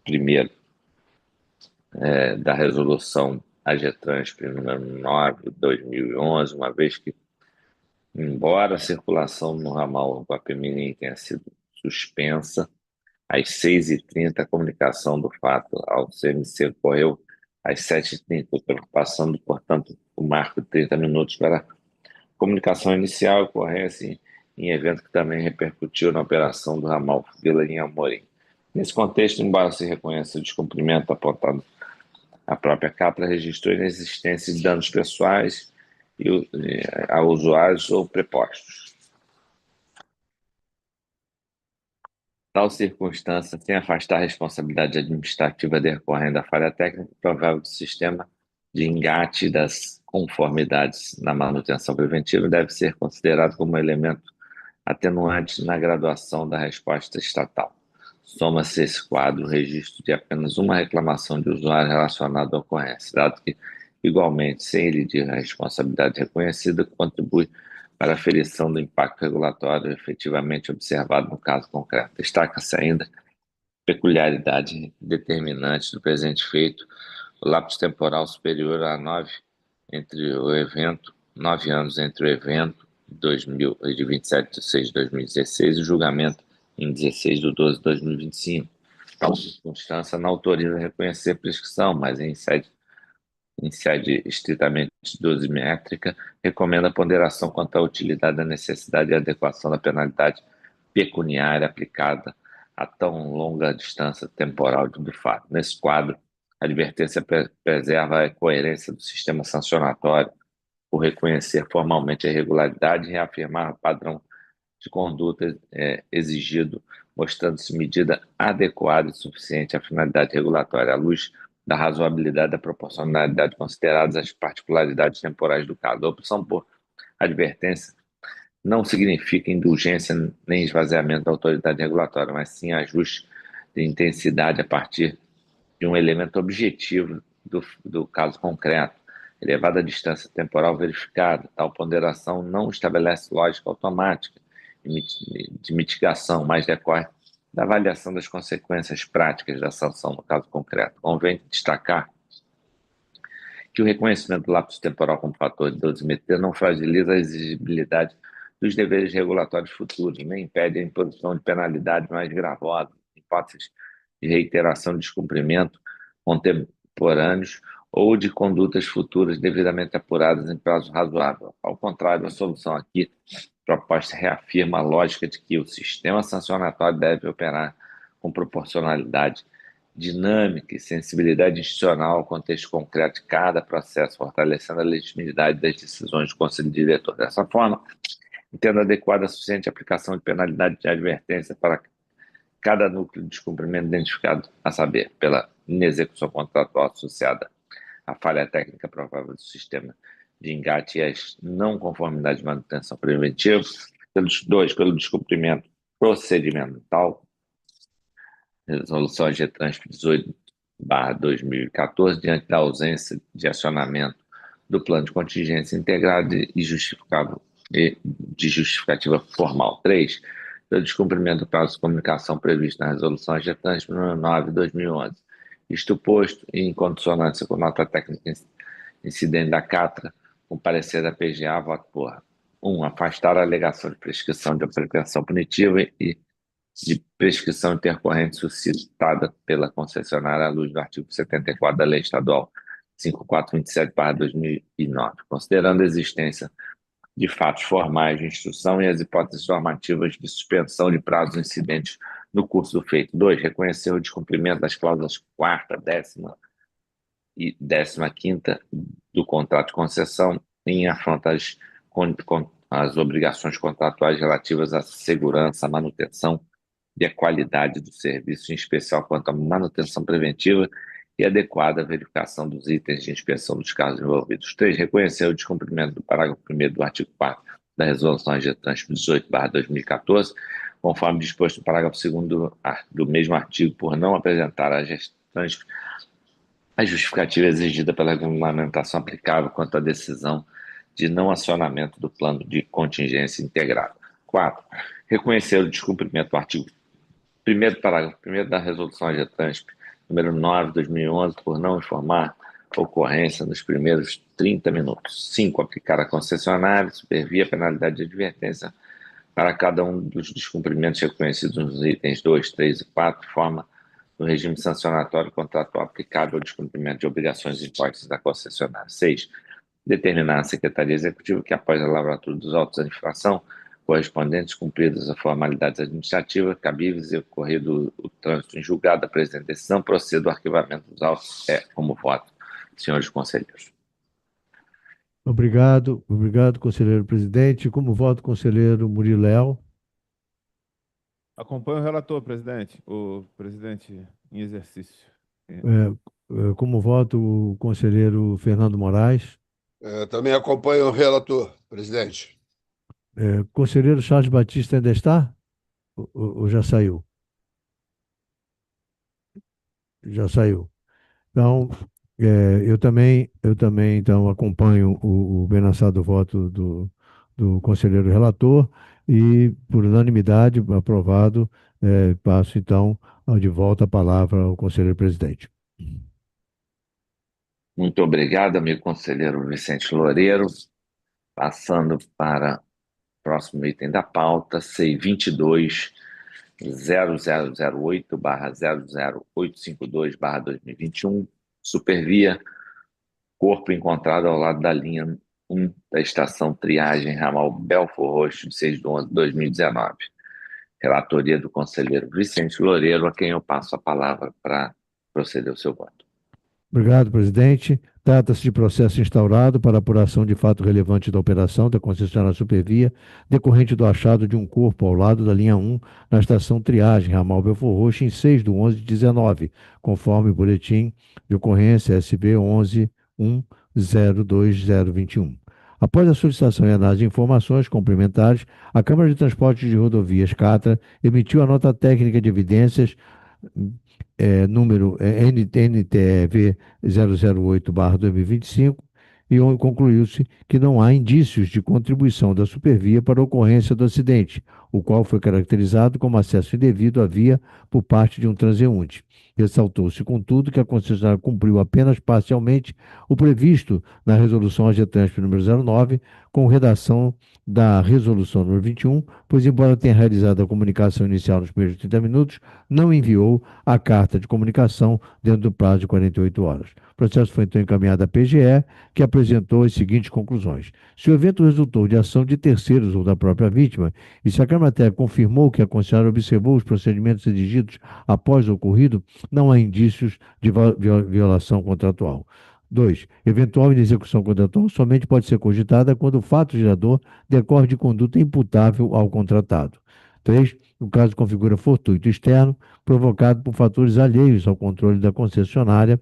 1º da resolução AGETRANS número 9/2011, uma vez que, embora a circulação no ramal Guapimirim tenha sido suspensa, às 6h30 a comunicação do fato ao CMC ocorreu às 7h30, passando, portanto, o marco de 30 minutos para a comunicação inicial, ocorrência em evento que também repercutiu na operação do ramal Vila em Amorim. Nesse contexto, embora se reconheça o descumprimento apontado, a própria Catra registrou inexistência de danos pessoais a usuários ou prepostos. Tal circunstância, sem afastar a responsabilidade administrativa decorrente da falha técnica provável do sistema de engate das conformidades na manutenção preventiva, deve ser considerado como elemento atenuante na graduação da resposta estatal. Soma-se esse quadro o registro de apenas uma reclamação de usuário relacionada à ocorrência, dado que, igualmente, sem elidir a responsabilidade reconhecida, contribui para a aferição do impacto regulatório efetivamente observado no caso concreto. Destaca-se ainda peculiaridade determinante do presente feito, o lapso temporal superior a 9 anos entre o evento de 27 de 6 de 2016 e o julgamento em 16 de 12 de 2025. Tal circunstância não autoriza a reconhecer prescrição, mas em sede estritamente dosimétrica, recomenda a ponderação quanto à utilidade, da necessidade e adequação da penalidade pecuniária aplicada a tão longa distância temporal do fato. Nesse quadro, a advertência preserva a coerência do sistema sancionatório por reconhecer formalmente a irregularidade e reafirmar o padrão de conduta exigido, mostrando-se medida adequada e suficiente à finalidade regulatória, à luz da razoabilidade e da proporcionalidade consideradas as particularidades temporais do caso. A opção por advertência não significa indulgência nem esvaziamento da autoridade regulatória, mas sim ajuste de intensidade a partir de um elemento objetivo do caso concreto, elevada distância temporal verificada. Tal ponderação não estabelece lógica automática de mitigação, mas decorre da avaliação das consequências práticas da sanção no caso concreto. Convém destacar que o reconhecimento do lapso temporal como fator de dosimetria não fragiliza a exigibilidade dos deveres regulatórios futuros, nem impede a imposição de penalidades mais gravosas, hipóteses de reiteração de descumprimento contemporâneos ou de condutas futuras devidamente apuradas em prazo razoável. Ao contrário, a solução aqui proposta reafirma a lógica de que o sistema sancionatório deve operar com proporcionalidade dinâmica e sensibilidade institucional ao contexto concreto de cada processo, fortalecendo a legitimidade das decisões do Conselho Diretor. Dessa forma, entendo adequada a suficiente aplicação de penalidade de advertência para cada núcleo de descumprimento identificado, a saber, pela inexecução contratual associada à falha técnica provável do sistema de engate e as não conformidades de manutenção preventiva, pelo descumprimento procedimental, resolução GTRANSP 18/2014, diante da ausência de acionamento do plano de contingência integrado e de justificativa formal. 3. Pelo descumprimento do prazo de comunicação previsto na resolução GTRANSP número 9/2011. Isto posto, e em consonância com nota técnica incidente da Catra, com parecer da PGA, voto por 1. Afastar a alegação de prescrição de pretensão punitiva e de prescrição intercorrente suscitada pela concessionária à luz do artigo 74 da Lei Estadual 5427/2009, considerando a existência de fatos formais de instrução e as hipóteses normativas de suspensão de prazos incidentes no curso do feito. 2. Reconhecer o descumprimento das cláusulas 4ª, 10ª e 15ª do contrato de concessão em afronta às obrigações contratuais relativas à segurança, à manutenção e à qualidade do serviço, em especial quanto à manutenção preventiva e adequada verificação dos itens de inspeção dos casos envolvidos. 3. Reconhecer o descumprimento do parágrafo 1º do artigo 4º da Resolução GTRANSP 18/2014, conforme disposto no parágrafo 2º do mesmo artigo, por não apresentar a GTRANSP a justificativa exigida pela regulamentação aplicável quanto à decisão de não acionamento do plano de contingência integrado. 4. Reconhecer o descumprimento do artigo 1º, parágrafo 1º da Resolução GTRANSP número 9/2011, por não informar a ocorrência nos primeiros 30 minutos. 5. Aplicar a concessionária, supervia a penalidade de advertência para cada um dos descumprimentos reconhecidos nos itens 2, 3 e 4, forma do regime sancionatório contratual aplicável ao descumprimento de obrigações impostas da concessionária. 6. Determinar a Secretaria Executiva que, após a lavratura dos autos da infração, correspondentes, cumpridas as formalidades administrativas cabíveis e ocorrido o trânsito em julgado da presente decisão, procedo ao arquivamento dos autos como voto, senhores conselheiros. Obrigado, conselheiro presidente. Como voto, conselheiro Murilo Leal. Acompanho o relator, presidente. O presidente em exercício. Como voto, o conselheiro Fernando Moraes. Também acompanho o relator, presidente. Conselheiro Charles Batista ainda está? Ou já saiu? Já saiu. Então, eu também então, acompanho o bem assado voto do conselheiro relator e, por unanimidade, aprovado, passo, então, de volta a palavra ao conselheiro presidente. Muito obrigado, amigo conselheiro Vicente Loureiro. Passando para o próximo item da pauta, C22.0008/00852/2021, Supervia, corpo encontrado ao lado da linha 1 da estação Triagem, ramal Belford Roxo, de 6/11/2019. Relatoria do conselheiro Vicente Loureiro, a quem eu passo a palavra para proceder ao seu voto. Obrigado, presidente. Trata-se de processo instaurado para apuração de fato relevante da operação da concessionária Supervia, decorrente do achado de um corpo ao lado da linha 1, na estação Triagem, ramal Belford Roxo, em 6/11/19, conforme o boletim de ocorrência SB 11.102.021. Após a solicitação e análise de informações complementares, a Câmara de Transportes de Rodovias, CATRA, emitiu a nota técnica de evidências número NTEV 008/2025, e onde concluiu-se que não há indícios de contribuição da Supervia para a ocorrência do acidente, o qual foi caracterizado como acesso indevido à via por parte de um transeunte. Ressaltou-se, contudo, que a concessionária cumpriu apenas parcialmente o previsto na Resolução AGTRANSP número 09, com redação da Resolução número 21, pois, embora tenha realizado a comunicação inicial nos primeiros 30 minutos, não enviou a carta de comunicação dentro do prazo de 48 horas. O processo foi, então, encaminhado à PGE, que apresentou as seguintes conclusões. Se o evento resultou de ação de terceiros ou da própria vítima, e se a Câmara Técnica confirmou que a concessionária observou os procedimentos exigidos após o ocorrido, não há indícios de violação contratual. 2. Eventual inexecução contratual somente pode ser cogitada quando o fato gerador decorre de conduta imputável ao contratado. 3. O caso configura fortuito externo provocado por fatores alheios ao controle da concessionária,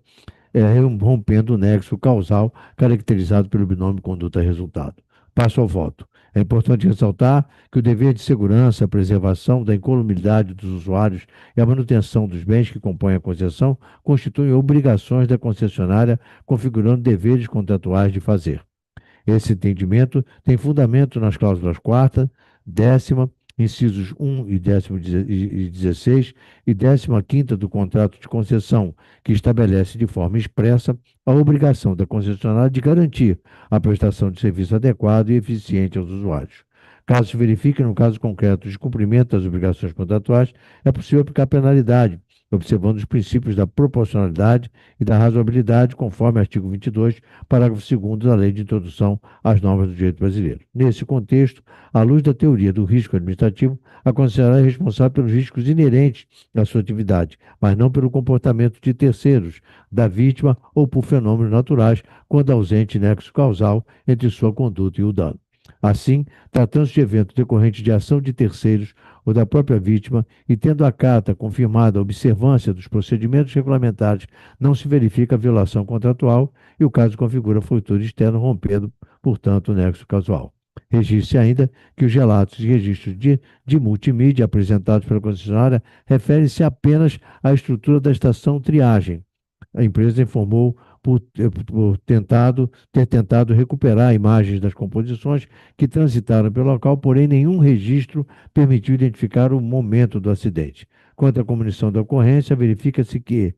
rompendo o nexo causal caracterizado pelo binômio conduta-resultado. Passo ao voto. É importante ressaltar que o dever de segurança, a preservação da incolumidade dos usuários e a manutenção dos bens que compõem a concessão constituem obrigações da concessionária, configurando deveres contratuais de fazer. Esse entendimento tem fundamento nas cláusulas 4ª, 10ª, incisos 1 e 16 e 15ª do contrato de concessão, que estabelece de forma expressa a obrigação da concessionária de garantir a prestação de serviço adequado e eficiente aos usuários. Caso se verifique, no caso concreto de cumprimento das obrigações contratuais, é possível aplicar penalidade, observando os princípios da proporcionalidade e da razoabilidade, conforme artigo 22, parágrafo 2º da Lei de Introdução às Normas do Direito Brasileiro. Nesse contexto, à luz da teoria do risco administrativo, a concessionária é responsável pelos riscos inerentes à sua atividade, mas não pelo comportamento de terceiros, da vítima ou por fenômenos naturais, quando ausente nexo causal entre sua conduta e o dano. Assim, tratando-se de evento decorrente de ação de terceiros ou da própria vítima, e tendo a carta confirmada a observância dos procedimentos regulamentares, não se verifica a violação contratual e o caso configura fortuito externo, rompendo, portanto, o nexo causal. Registre ainda que os relatos e registros de multimídia apresentados pela concessionária referem-se apenas à estrutura da estação Triagem. A empresa informou por ter tentado recuperar imagens das composições que transitaram pelo local, porém nenhum registro permitiu identificar o momento do acidente. Quanto à comunicação da ocorrência, verifica-se que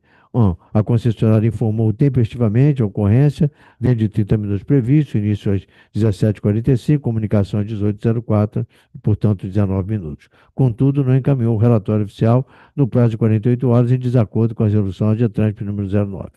a concessionária informou tempestivamente a ocorrência dentro de 30 minutos previstos, início às 17h45, comunicação às 18h04, portanto 19 minutos. Contudo, não encaminhou o relatório oficial no prazo de 48 horas, em desacordo com a resolução AGTRANSP número 09.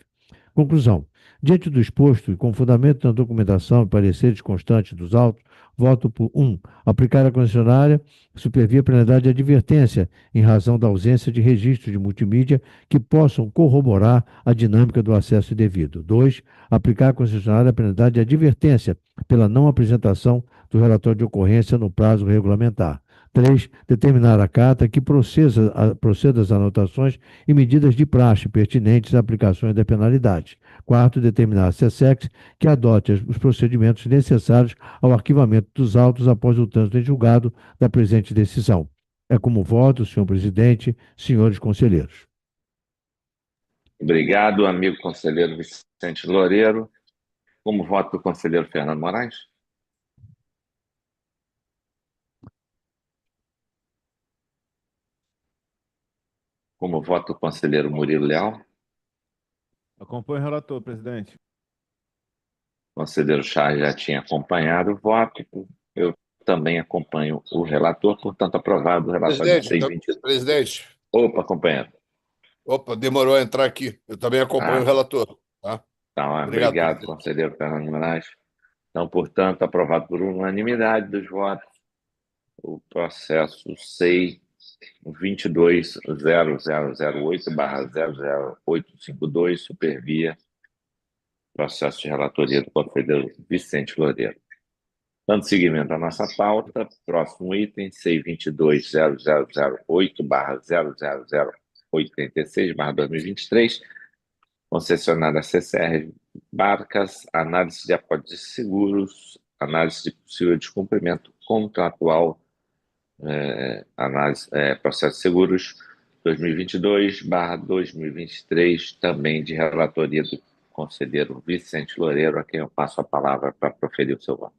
Conclusão. Diante do exposto e com fundamento na documentação e pareceres constantes dos autos, Voto por 1. Aplicar à concessionária Supervia penalidade de advertência em razão da ausência de registros de multimídia que possam corroborar a dinâmica do acesso indevido. 2. Aplicar à concessionária a penalidade de advertência pela não apresentação do relatório de ocorrência no prazo regulamentar. 3. Determinar a carta que proceda às anotações e medidas de praxe pertinentes à aplicações da penalidade. 4. Determinar a SESEX que adote os procedimentos necessários ao arquivamento dos autos após o trânsito em julgado da presente decisão. É como voto, senhor presidente, senhores conselheiros. Obrigado, amigo conselheiro Vicente Loureiro. Como voto do conselheiro Fernando Moraes? Como voto do conselheiro Murilo Leal? Acompanho o relator, presidente. O conselheiro Charles já tinha acompanhado o voto. Eu também acompanho o relator, portanto, aprovado o relatório de Presidente, 622. presidente, Opa, companheiro. opa, demorou a entrar aqui. Eu também acompanho o relator. Tá? Então, Obrigado, obrigado, presidente. conselheiro Fernando Moraes. Então, portanto, aprovado por unanimidade dos votos, o processo SEI 22.0008/00852, Supervia, processo de relatoria do conselheiro Vicente Loureiro. Dando seguimento à nossa pauta, próximo item, SEI 22.0008/00086/2023, concessionária CCR Barcas, análise de apólice de seguros, análise de possível descumprimento contratual, processo de seguros 2022/2023, também de relatoria do conselheiro Vicente Loureiro, a quem eu passo a palavra para proferir o seu voto.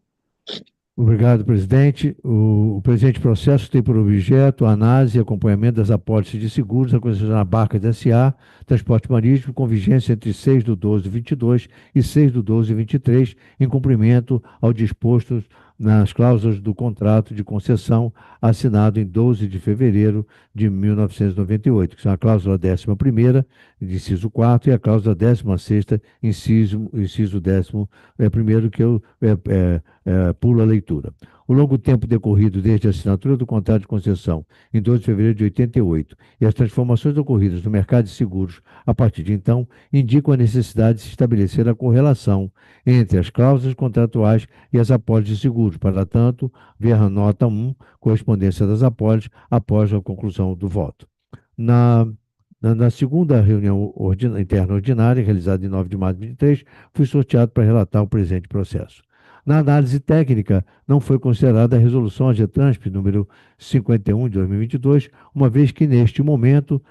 Obrigado, presidente. O presente processo tem por objeto a análise e acompanhamento das apólices de seguros da concessionária Barcas S.A. Transporte Marítimo, com vigência entre 6/12/22 e 6/12/23, em cumprimento ao disposto nas cláusulas do contrato de concessão assinado em 12 de fevereiro de 1998, que são a cláusula 11ª, inciso 4º, e a cláusula 16ª, inciso 11º, que eu pulo a leitura. O longo tempo decorrido desde a assinatura do contrato de concessão, em 12 de fevereiro de 88, e as transformações ocorridas no mercado de seguros a partir de então, indicam a necessidade de se estabelecer a correlação entre as cláusulas contratuais e as apólices de seguros. Para tanto, ver a nota 1, correspondência das apólices, após a conclusão do voto. Na segunda reunião interna ordinária, realizada em 9 de março de 2023, fui sorteado para relatar o presente processo. Na análise técnica, não foi considerada a resolução AGETRANSP número 51 de 2022, uma vez que neste momento,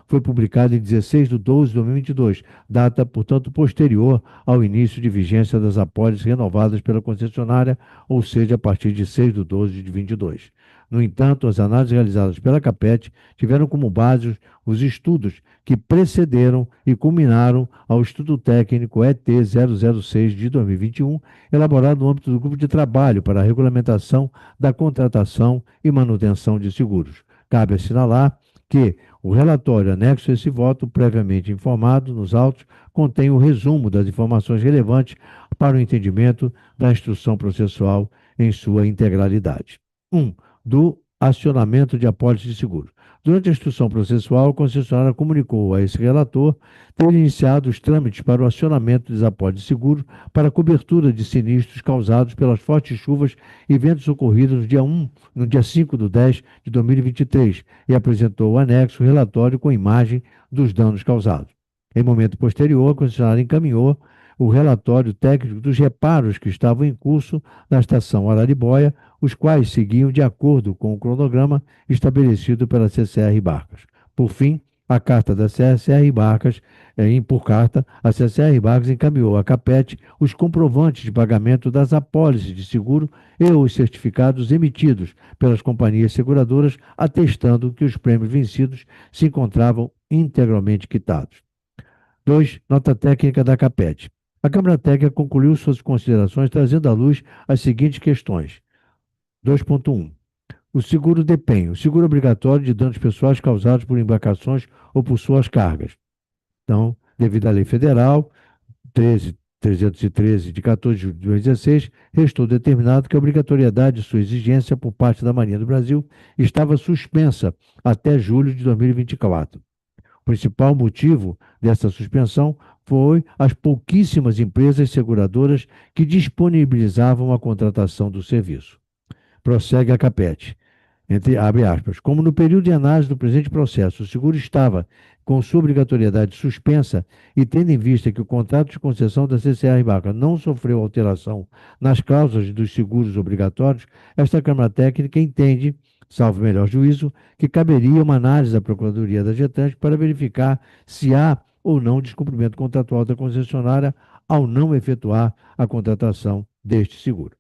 foi publicada em 16/12/2022, data, portanto, posterior ao início de vigência das apólices renovadas pela concessionária, ou seja, a partir de 6/12/22. No entanto, as análises realizadas pela CAPET tiveram como base os estudos que precederam e culminaram ao estudo técnico ET 006 de 2021, elaborado no âmbito do grupo de trabalho para a regulamentação da contratação e manutenção de seguros. Cabe assinalar que o relatório anexo a esse voto, previamente informado nos autos, contém o resumo das informações relevantes para o entendimento da instrução processual em sua integralidade. 1. Do acionamento de apólice de seguro. Durante a instrução processual, a concessionária comunicou a esse relator ter iniciado os trâmites para o acionamento dos apólices de seguro para a cobertura de sinistros causados pelas fortes chuvas e ventos ocorridos no dia 5/10/2023, e apresentou o anexo relatório com imagem dos danos causados. Em momento posterior, a concessionária encaminhou o relatório técnico dos reparos que estavam em curso na estação Araribóia, os quais seguiam de acordo com o cronograma estabelecido pela CCR Barcas. Por fim, a carta da CCR Barcas, a CCR Barcas encaminhou à CAPET os comprovantes de pagamento das apólices de seguro e os certificados emitidos pelas companhias seguradoras, atestando que os prêmios vencidos se encontravam integralmente quitados. 2. Nota técnica da CAPET. A Câmara Técnica concluiu suas considerações trazendo à luz as seguintes questões. 2.1. O seguro depenha. O seguro obrigatório de danos pessoais causados por embarcações ou por suas cargas. Então, devido à Lei Federal 313, de 14 de julho de 2016, restou determinado que a obrigatoriedade de sua exigência por parte da Marinha do Brasil estava suspensa até julho de 2024. O principal motivo dessa suspensão foi as pouquíssimas empresas seguradoras que disponibilizavam a contratação do serviço. Prossegue a Capet. Abre aspas, como no período de análise do presente processo o seguro estava com sua obrigatoriedade suspensa e tendo em vista que o contrato de concessão da CCR Barca não sofreu alteração nas cláusulas dos seguros obrigatórios, esta Câmara Técnica entende, salvo melhor juízo, que caberia uma análise da Procuradoria da GETRANS para verificar se há ou não descumprimento contratual da concessionária ao não efetuar a contratação deste seguro.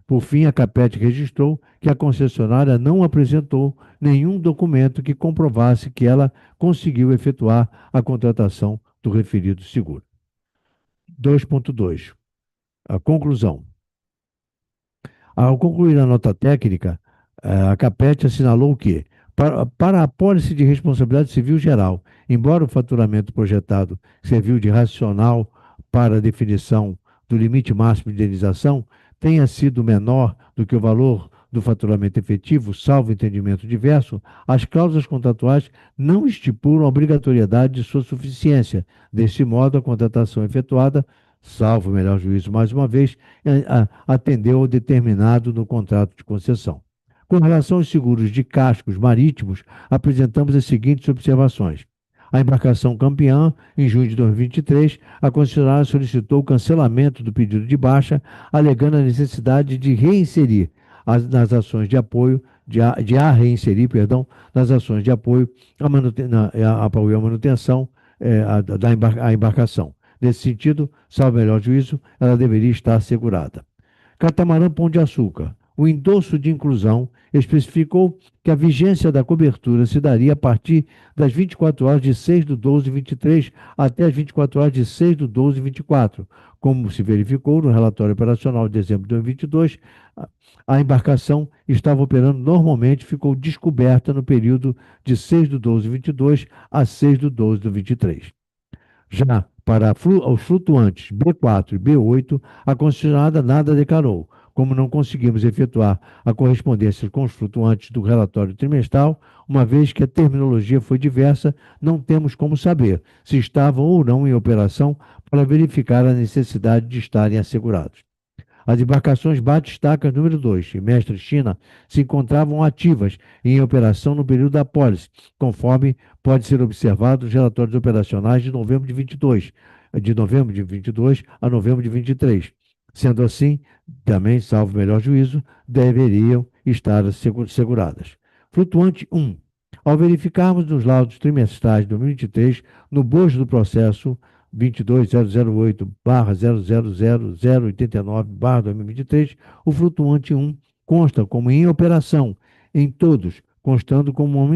Por fim, a Capet registrou que a concessionária não apresentou nenhum documento que comprovasse que ela conseguiu efetuar a contratação do referido seguro. 2.2. A conclusão. Ao concluir a nota técnica, a Capet assinalou que, para a apólice de responsabilidade civil geral, embora o faturamento projetado serviu de racional para a definição do limite máximo de indenização, tenha sido menor do que o valor do faturamento efetivo, salvo entendimento diverso, as cláusulas contratuais não estipulam a obrigatoriedade de sua suficiência. Deste modo, a contratação efetuada, salvo o melhor juízo mais uma vez, atendeu ao determinado no contrato de concessão. Com relação aos seguros de cascos marítimos, apresentamos as seguintes observações. A embarcação campeã, em junho de 2023, a concessionária solicitou o cancelamento do pedido de baixa, alegando a necessidade de reinserir nas ações de apoio, nas ações de apoio à manutenção da embarcação. Nesse sentido, salvo melhor juízo, ela deveria estar assegurada. Catamarã Pão de Açúcar. O endosso de inclusão especificou que a vigência da cobertura se daria a partir das 24 horas de 6 de 12 de 23 até as 24 horas de 6 de 12 de 24. Como se verificou no relatório operacional de dezembro de 2022, a embarcação estava operando normalmente e ficou descoberta no período de 6 de 12 de 22 a 6 de 12 de 23. Já para os flutuantes B4 e B8, a concessionária nada declarou. Como não conseguimos efetuar a correspondência com os flutuantes do relatório trimestral, uma vez que a terminologia foi diversa, não temos como saber se estavam ou não em operação para verificar a necessidade de estarem assegurados. As embarcações Batistacas número 2 e Mestre China se encontravam ativas e em operação no período da apólice, conforme pode ser observado nos relatórios operacionais de novembro de 22 a novembro de 23. Sendo assim, também, salvo melhor juízo, deveriam estar seguradas. Flutuante 1. Ao verificarmos nos laudos trimestrais de 2023, no bojo do processo 22008-000089-2023, o flutuante 1 consta como em operação em todos, constando como uma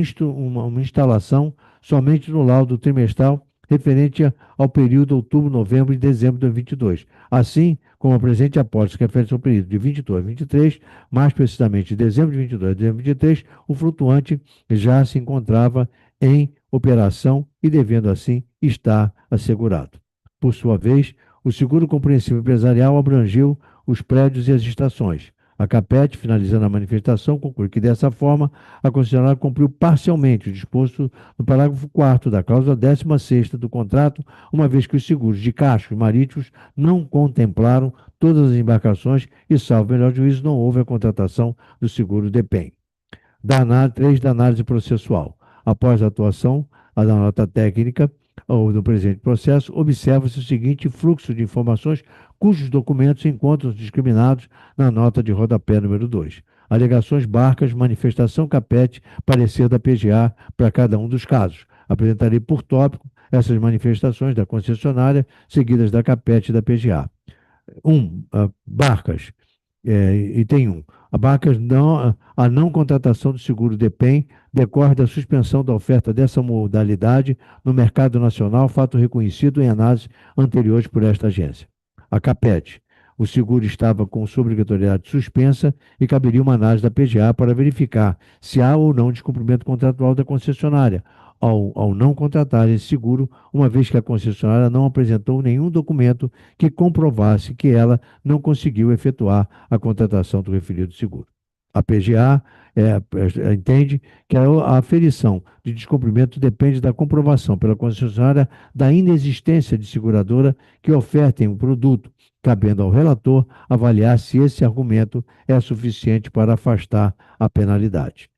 instalação somente no laudo trimestral referente ao período outubro, novembro e dezembro de 2022. Assim, como a presente apólice que refere ao período de 22 a 23, mais precisamente de dezembro de 22 a dezembro de 23, o flutuante já se encontrava em operação e, devendo assim, estar assegurado. Por sua vez, o seguro compreensivo empresarial abrangeu os prédios e as estações. A Capet, finalizando a manifestação, conclui que, dessa forma, a concessionária cumpriu parcialmente o disposto no parágrafo 4º da cláusula 16ª do contrato, uma vez que os seguros de cascos marítimos não contemplaram todas as embarcações e, salvo melhor juízo, não houve a contratação do seguro DEPEN. 3 da análise processual. Após a atuação da nota técnica ou do presente processo, observa-se o seguinte fluxo de informações cujos documentos se encontram discriminados na nota de rodapé número 2. Alegações Barcas, manifestação Capet, parecer da PGA para cada um dos casos. Apresentarei por tópico essas manifestações da concessionária, seguidas da Capet e da PGA. 1. Barcas. Item 1. A não contratação do seguro DEPEN decorre da suspensão da oferta dessa modalidade no mercado nacional, fato reconhecido em análises anteriores por esta agência. A Capet. O seguro estava com sua obrigatoriedade suspensa e caberia uma análise da PGA para verificar se há ou não descumprimento contratual da concessionária, ao não contratar esse seguro, uma vez que a concessionária não apresentou nenhum documento que comprovasse que ela não conseguiu efetuar a contratação do referido seguro. A PGA entende que a aferição de descumprimento depende da comprovação pela concessionária da inexistência de seguradora que ofertem o produto, cabendo ao relator avaliar se esse argumento é suficiente para afastar a penalidade.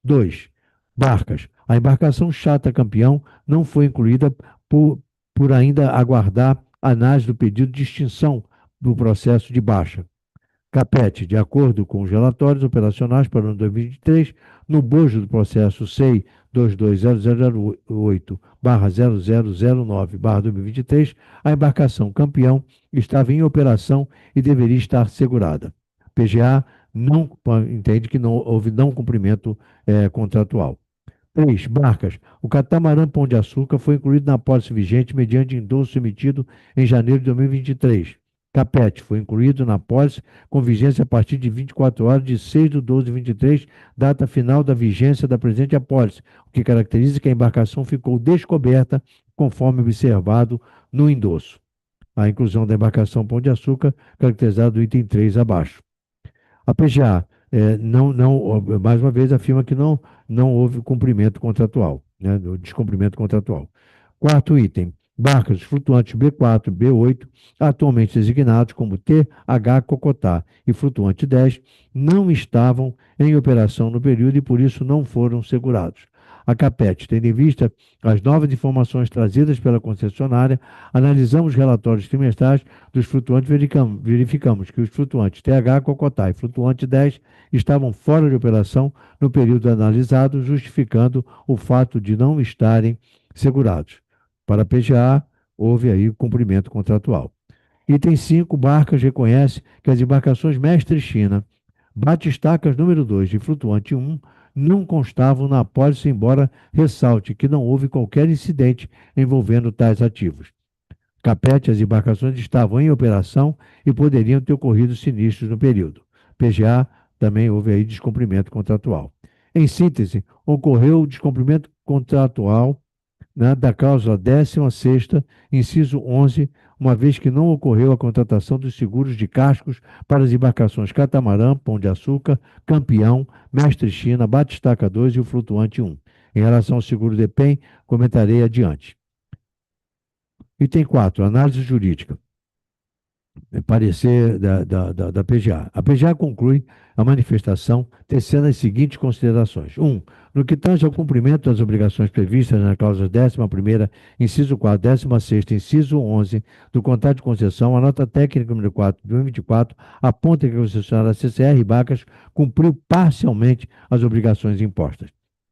2. Barcas. A embarcação Chata Campeão não foi incluída por ainda aguardar a análise do pedido de extinção do processo de baixa. Capete, de acordo com os relatórios operacionais para o ano 2023, no bojo do processo SEI 220008/0009/2023, a embarcação Campeão estava em operação e deveria estar segurada. PGA não entende que não houve não cumprimento contratual. 3. Barcas. O catamarã Pão de Açúcar foi incluído na apólice vigente mediante endosso emitido em janeiro de 2023. Capete foi incluído na apólice com vigência a partir de 24 horas de 6/12/23, data final da vigência da presente apólice, o que caracteriza que a embarcação ficou descoberta conforme observado no endosso. A inclusão da embarcação Pão de Açúcar, caracterizado do item 3 abaixo. A PGA, mais uma vez, afirma que não houve cumprimento contratual, descumprimento contratual. 4º item. Barcas flutuantes B4 e B8, atualmente designados como TH Cocotá e flutuante 10, não estavam em operação no período e por isso não foram segurados. A Capete, tendo em vista as novas informações trazidas pela concessionária, analisamos relatórios trimestrais dos flutuantes, verificamos que os flutuantes TH Cocotá e flutuante 10 estavam fora de operação no período analisado, justificando o fato de não estarem segurados. Para a PGA, houve aí cumprimento contratual. Item 5, Barcas reconhece que as embarcações Mestre China, Batistacas número 2 e Flutuante 1 não constavam na apólice, embora ressalte que não houve qualquer incidente envolvendo tais ativos. Capete, as embarcações estavam em operação e poderiam ter ocorrido sinistros no período. PGA, também houve aí descumprimento contratual. Em síntese, ocorreu o descumprimento contratual da cláusula 16ª, inciso 11, uma vez que não ocorreu a contratação dos seguros de cascos para as embarcações Catamarã, Pão de Açúcar, Campeão, Mestre China, Batistaca 2 e o Flutuante 1. Em relação ao seguro DEPEN, comentarei adiante. Item 4, análise jurídica. Parecer da PGA. A PGA conclui a manifestação tecendo as seguintes considerações. 1. No que tange ao cumprimento das obrigações previstas na cláusula 11ª, inciso 4, 16ª, inciso 11 do contrato de concessão, a nota técnica número 4 de 2024 aponta que a concessionária CCR Barcas cumpriu parcialmente as obrigações impostas.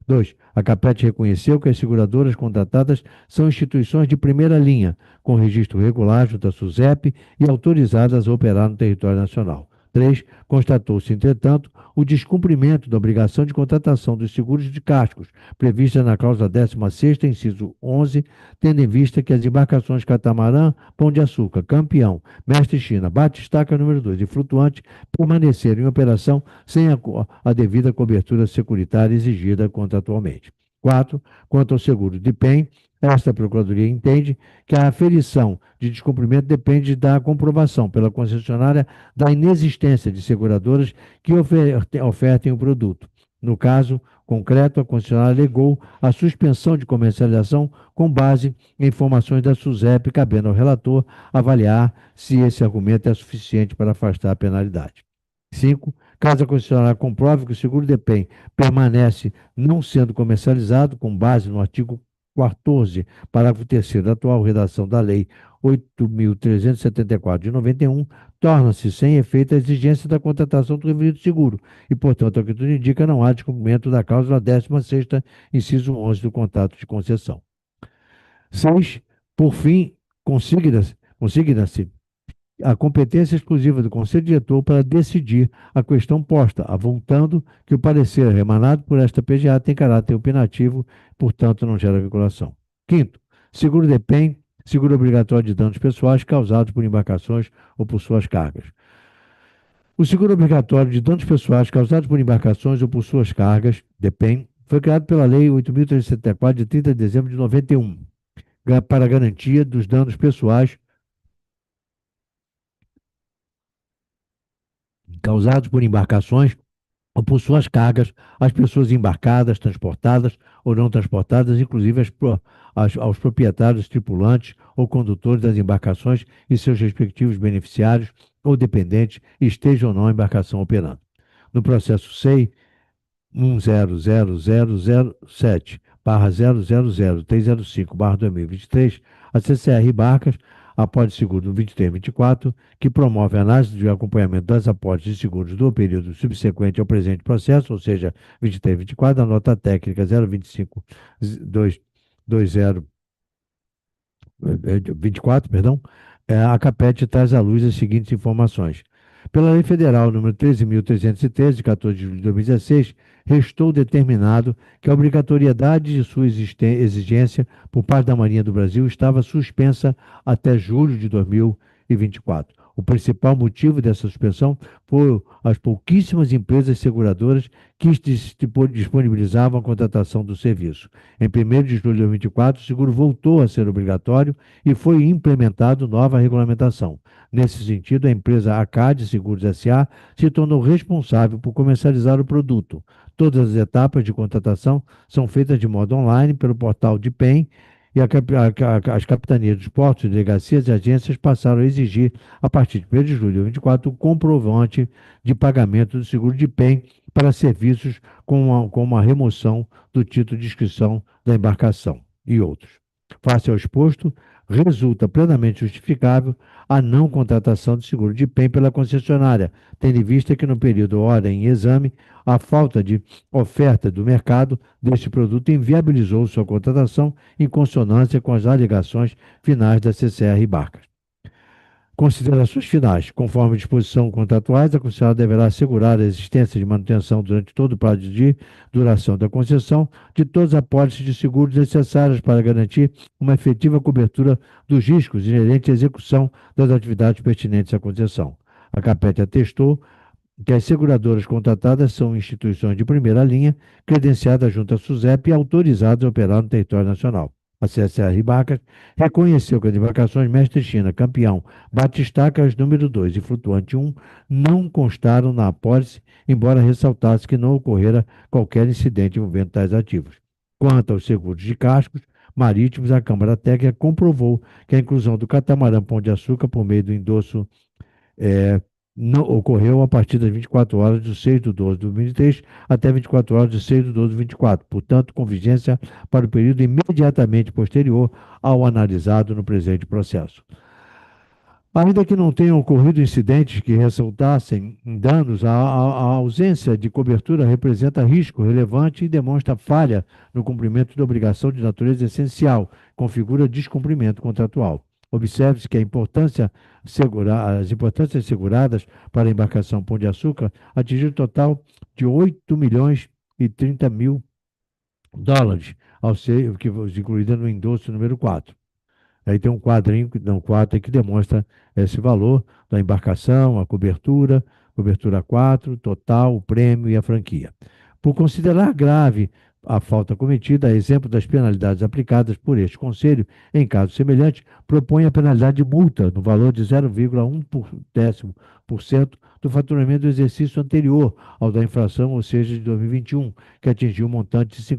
2. A Capete reconheceu que as seguradoras contratadas são instituições de primeira linha, com registro regular junto à SUSEP e autorizadas a operar no território nacional. 3. Constatou-se, entretanto, o descumprimento da obrigação de contratação dos seguros de cascos, prevista na cláusula 16ª, inciso 11, tendo em vista que as embarcações Catamarã, Pão de Açúcar, Campeão, Mestre China, Batistaca número 2 e Flutuante permaneceram em operação sem a devida cobertura securitária exigida contratualmente. 4. Quanto ao seguro de PEN, esta Procuradoria entende que a aferição de descumprimento depende da comprovação pela concessionária da inexistência de seguradoras que ofertem o produto. No caso concreto, a concessionária alegou a suspensão de comercialização com base em informações da SUSEP, cabendo ao relator avaliar se esse argumento é suficiente para afastar a penalidade. 5. Caso a concessionária comprove que o seguro DEPEN permanece não sendo comercializado com base no artigo 14, parágrafo 3º da atual redação da Lei 8.374 de 91, torna-se sem efeito a exigência da contratação do referido seguro e, portanto, ao que tudo indica, não há descumprimento da cláusula 16ª, inciso 11 do contrato de concessão. 6. Por fim, consigna-se a competência exclusiva do Conselho Diretor para decidir a questão posta, avultando que o parecer emanado por esta PGA tem caráter opinativo, portanto não gera vinculação. 5º, seguro DEPEN, seguro obrigatório de danos pessoais causados por embarcações ou por suas cargas. O seguro obrigatório de danos pessoais causados por embarcações ou por suas cargas, DEPEN, foi criado pela Lei 8.374, de 30 de dezembro de 91, para garantia dos danos pessoais causados por embarcações ou por suas cargas, às pessoas embarcadas, transportadas ou não transportadas, inclusive aos proprietários, tripulantes ou condutores das embarcações e seus respectivos beneficiários ou dependentes, estejam ou não a embarcação operando. No processo SEI 10007/000305/2023, a CCR Barcas, após seguro do 23-24, que promove a análise de acompanhamento das aportes de seguros do período subsequente ao presente processo, ou seja, 23-24, da nota técnica 025-220 24, perdão, a CAPET traz à luz as seguintes informações. Pela Lei Federal número 13.313, de 14 de julho de 2016, restou determinado que a obrigatoriedade de sua exigência por parte da Marinha do Brasil estava suspensa até julho de 2024. O principal motivo dessa suspensão foram as pouquíssimas empresas seguradoras que disponibilizavam a contratação do serviço. Em 1º de julho de 2024, o seguro voltou a ser obrigatório e foi implementado nova regulamentação. Nesse sentido, a empresa ACAD Seguros S.A. se tornou responsável por comercializar o produto. Todas as etapas de contratação são feitas de modo online pelo portal de PEN, e as capitanias dos portos, delegacias e agências passaram a exigir, a partir de 1º de julho de 2024, o comprovante de pagamento do seguro de PEN para serviços como a remoção do título de inscrição da embarcação e outros. Face ao exposto, resulta plenamente justificável a não contratação de seguro de PEN pela concessionária, tendo em vista que no período hora em exame, a falta de oferta do mercado deste produto inviabilizou sua contratação em consonância com as alegações finais da CCR Barcas. Considerações finais. Conforme disposição contratuais, a concessionária deverá assegurar a existência de manutenção durante todo o prazo de duração da concessão de todas as apólices de seguros necessárias para garantir uma efetiva cobertura dos riscos inerentes à execução das atividades pertinentes à concessão. A CAPET atestou que as seguradoras contratadas são instituições de primeira linha, credenciadas junto à SUSEP e autorizadas a operar no território nacional. A CCR Barcas reconheceu que as embarcações Mestre China, Campeão, Batistacas número 2 e Flutuante 1 não constaram na apólice, embora ressaltasse que não ocorrera qualquer incidente envolvendo tais ativos. Quanto aos seguros de cascos marítimos, a Câmara Técnica comprovou que a inclusão do catamarã Pão de Açúcar por meio do endosso não ocorreu a partir das 24 horas de 6 de 12 de 2023 até 24 horas de 6 de 12 de 2024, portanto, com vigência para o período imediatamente posterior ao analisado no presente processo. Ainda que não tenham ocorrido incidentes que resultassem em danos, a ausência de cobertura representa risco relevante e demonstra falha no cumprimento da obrigação de natureza essencial, configura descumprimento contratual. Observe-se que as importâncias seguradas para a embarcação Pão de Açúcar atingiram um total de 8 milhões e 30 mil dólares, ao ser incluída no endosso número 4. Aí tem um quadrinho, um quadro que demonstra esse valor da embarcação, a cobertura 4, total, o prêmio e a franquia. Por considerar grave a falta cometida, a exemplo das penalidades aplicadas por este Conselho, em caso semelhante, propõe a penalidade de multa no valor de 0,1% do faturamento do exercício anterior ao da infração, ou seja, de 2021, que atingiu um montante de R$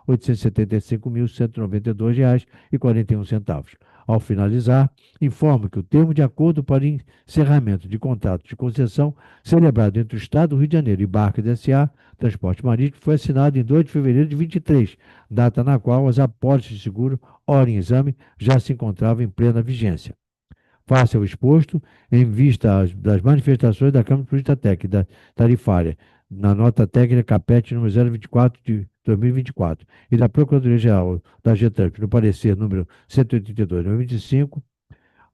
52.875.192,41. Ao finalizar, informo que o termo de acordo para encerramento de contrato de concessão celebrado entre o Estado do Rio de Janeiro e Barcas S.A. Transporte Marítimo foi assinado em 2 de fevereiro de 23, data na qual as apólices de seguro, ora em exame, já se encontravam em plena vigência. Face ao exposto, em vista das manifestações da Câmara de Política Técnica e da Tarifária, na nota técnica CAPET número 024 de 2024 e da Procuradoria-Geral da GETRANC, no parecer número 182 de 2025,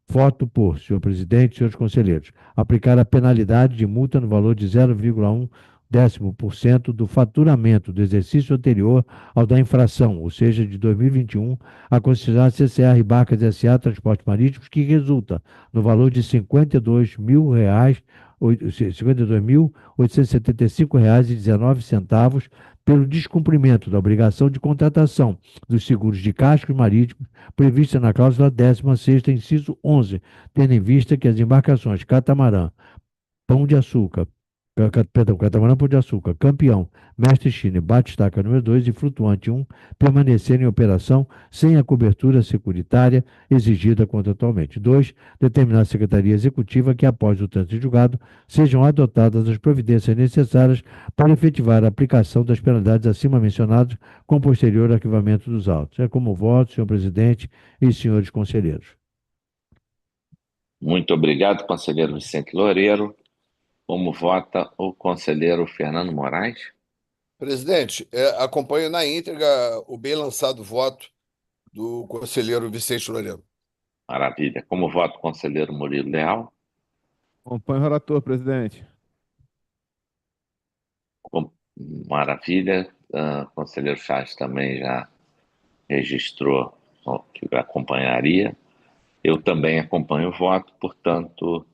voto por, senhor presidente e senhores conselheiros, aplicar a penalidade de multa no valor de 0,1% do faturamento do exercício anterior ao da infração, ou seja, de 2021, a concessionária CCR Barcas S.A. Transporte Marítimo, que resulta no valor de R$ 52.000 52.875,19 pelo descumprimento da obrigação de contratação dos seguros de cascos marítimos prevista na cláusula 16ª, inciso 11, tendo em vista que as embarcações Catamarã, Pão de Açúcar, Catamarã Pão de Açúcar, Campeão, Mestre Chine, Batistaca número 2 e Flutuante 1 permanecerem em operação sem a cobertura securitária exigida contratualmente. 2. Determinar a Secretaria Executiva que, após o trânsito julgado, sejam adotadas as providências necessárias para efetivar a aplicação das penalidades acima mencionadas com posterior arquivamento dos autos. É como voto, senhor presidente e senhores conselheiros. Muito obrigado, conselheiro Vicente Loureiro. Como vota o conselheiro Fernando Moraes? Presidente, acompanho na íntegra o bem lançado voto do conselheiro Vicente Loureiro. Maravilha. Como vota o conselheiro Murilo Leal? Acompanho o relator, presidente. Maravilha. O conselheiro Chaves também já registrou que acompanharia. Eu também acompanho o voto, portanto,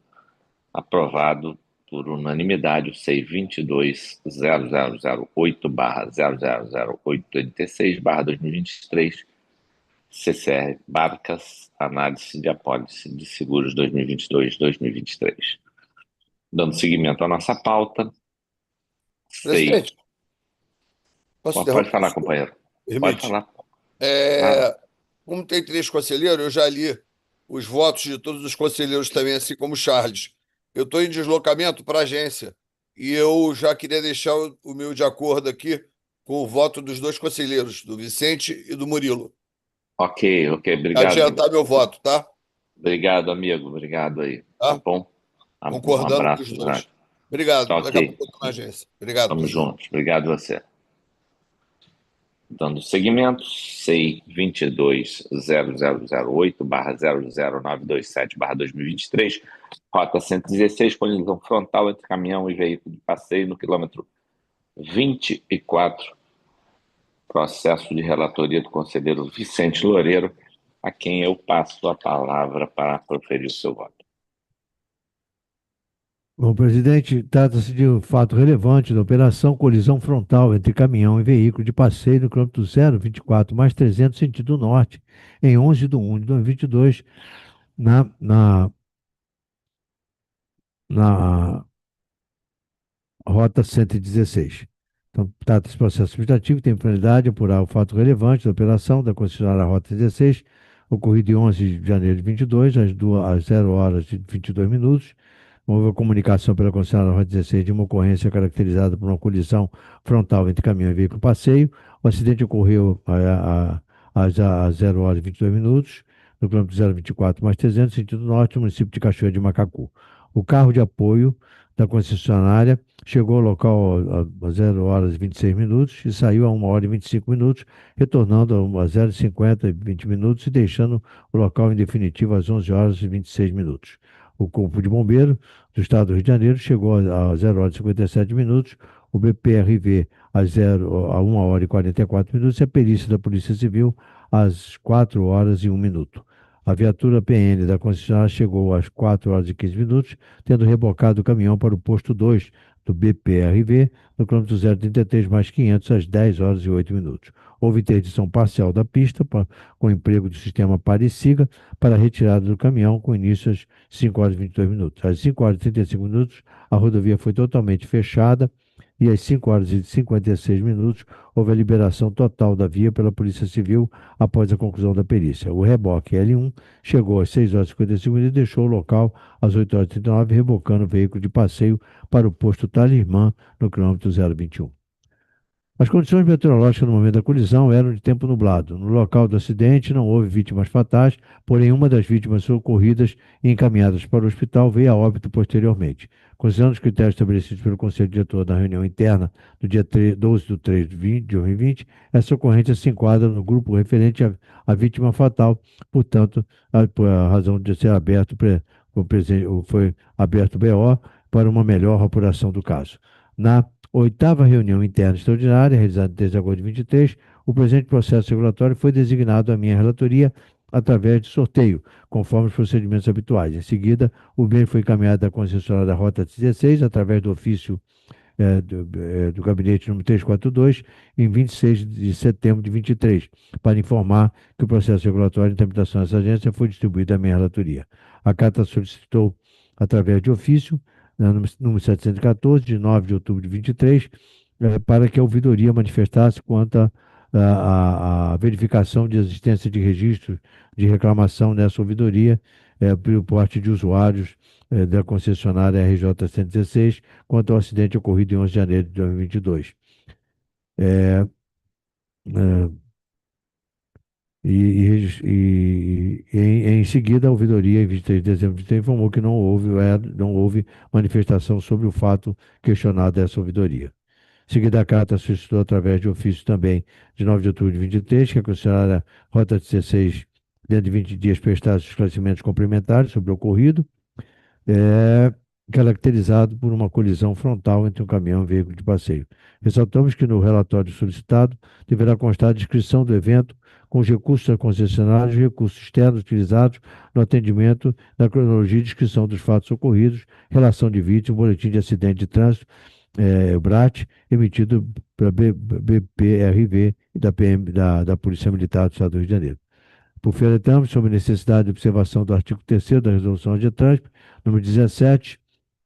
aprovado por unanimidade o SEI 22.0008/00086/2023, CCR Barcas, análise de apólice de seguros 2022-2023. Dando seguimento à nossa pauta, SEI... Presidente, posso Pode falar, companheiro. Pode Permite? falar. Claro. Como tem 3 conselheiros, eu já li os votos de todos os conselheiros também, assim como o Charles. Eu estou em deslocamento para a agência e eu já queria deixar o meu de acordo aqui com o voto dos 2 conselheiros, do Vicente e do Murilo. Ok, obrigado. Adiantar meu voto, tá? Obrigado, amigo, obrigado aí. Tá? Tá bom? Concordando com abraço, os 2. já. Obrigado. Tá, Daqui a ok. pouco eu estou na agência. Obrigado. Tamo presidente. juntos. Obrigado a você. Dando seguimento, SEI 22.0008/00927/2023, rota 116, colisão frontal entre caminhão e veículo de passeio no quilômetro 24, processo de relatoria do conselheiro Vicente Loureiro, a quem eu passo a palavra para proferir o seu voto. Bom, presidente, trata-se de um fato relevante da operação colisão frontal entre caminhão e veículo de passeio no quilômetro 024 mais 300 sentido norte, em 11/1/2022, na rota 116. Então, trata-se de processo administrativo, tem finalidade de apurar o fato relevante da operação da concessionária Rota 16, ocorrido em 11 de janeiro de 22, às 0h22. Houve a comunicação pela concessionária Rota 16 de uma ocorrência caracterizada por uma colisão frontal entre caminhão e veículo passeio. O acidente ocorreu às 0h22, no quilômetro 024 mais 300, sentido norte, no município de Cachoeira de Macacu. O carro de apoio da concessionária chegou ao local às 0h26 e saiu a 1h25, retornando a 0h50 e deixando o local em definitivo às 11h26. O Corpo de Bombeiro do Estado do Rio de Janeiro chegou a 0h57, o BPRV a 1h44 e a perícia da Polícia Civil às 4h01. A viatura PN da concessionária chegou às 4h15, tendo rebocado o caminhão para o posto 2 do BPRV, no quilômetro 033 mais 500, às 10h08. Houve interdição parcial da pista, com emprego do sistema pare-siga, para a retirada do caminhão, com início às 5h22. Às 5h35, a rodovia foi totalmente fechada e às 5h56 houve a liberação total da via pela Polícia Civil após a conclusão da perícia. O reboque L1 chegou às 6h55 e deixou o local às 8h39, rebocando o veículo de passeio para o posto Talismã, no quilômetro 021. As condições meteorológicas no momento da colisão eram de tempo nublado. No local do acidente não houve vítimas fatais, porém uma das vítimas socorridas e encaminhadas para o hospital veio a óbito posteriormente. Considerando os critérios estabelecidos pelo Conselho Diretor da reunião interna do dia 12/3/2020, essa ocorrência se enquadra no grupo referente à vítima fatal, portanto, por a razão de ser aberto, foi aberto BO para uma melhor apuração do caso. Na 8ª reunião interna extraordinária, realizada em 3 de agosto de 2023, o presente processo regulatório foi designado à minha relatoria através de sorteio, conforme os procedimentos habituais. Em seguida, o bem foi encaminhado à concessionária da Rota 16, através do ofício do gabinete número 342, em 26 de setembro de 23, para informar que o processo regulatório de tramitação dessa agência foi distribuído à minha relatoria. A carta solicitou, através de ofício, número 714, de 9 de outubro de 23, para que a ouvidoria manifestasse quanto à verificação de existência de registro de reclamação nessa ouvidoria por parte de usuários da concessionária RJ 116 quanto ao acidente ocorrido em 11 de janeiro de 2022. É, é, em seguida, a ouvidoria, em 23 de dezembro de 2023, informou que não houve manifestação sobre o fato questionado dessa ouvidoria. Em seguida, a carta solicitou, através de ofício também, de 9 de outubro de 2023, que a concessionária Rota 16, dentro de 20 dias, prestasse esclarecimentos complementares sobre o ocorrido, caracterizado por uma colisão frontal entre um caminhão e um veículo de passeio. Ressaltamos que no relatório solicitado deverá constar a descrição do evento com os recursos da concessionária e os recursos externos utilizados no atendimento da cronologia e descrição dos fatos ocorridos, relação de vítima, boletim de acidente de trânsito, o BRAT, emitido pela BPRV e da PM da Polícia Militar do Estado do Rio de Janeiro. Por fim, alertamos sobre a necessidade de observação do artigo 3º da Resolução de Trânsito, número 17,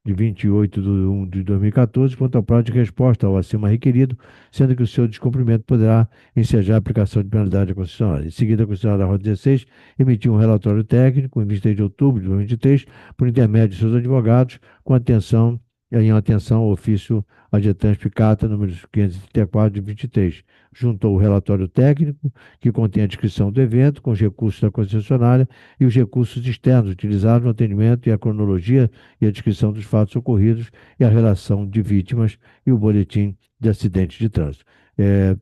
de 28 de 1 de 2014, quanto ao prazo de resposta ao acima requerido, sendo que o seu descumprimento poderá ensejar a aplicação de penalidade à concessionária. Em seguida, a concessionária da Rota 16 emitiu um relatório técnico, em 23 de outubro de 2023, por intermédio de seus advogados, em atenção ao ofício AGETRANSP Carta número 534 de 23. Juntou o relatório técnico, que contém a descrição do evento, com os recursos da concessionária e os recursos externos utilizados no atendimento e a cronologia e a descrição dos fatos ocorridos e a relação de vítimas e o boletim de acidentes de trânsito.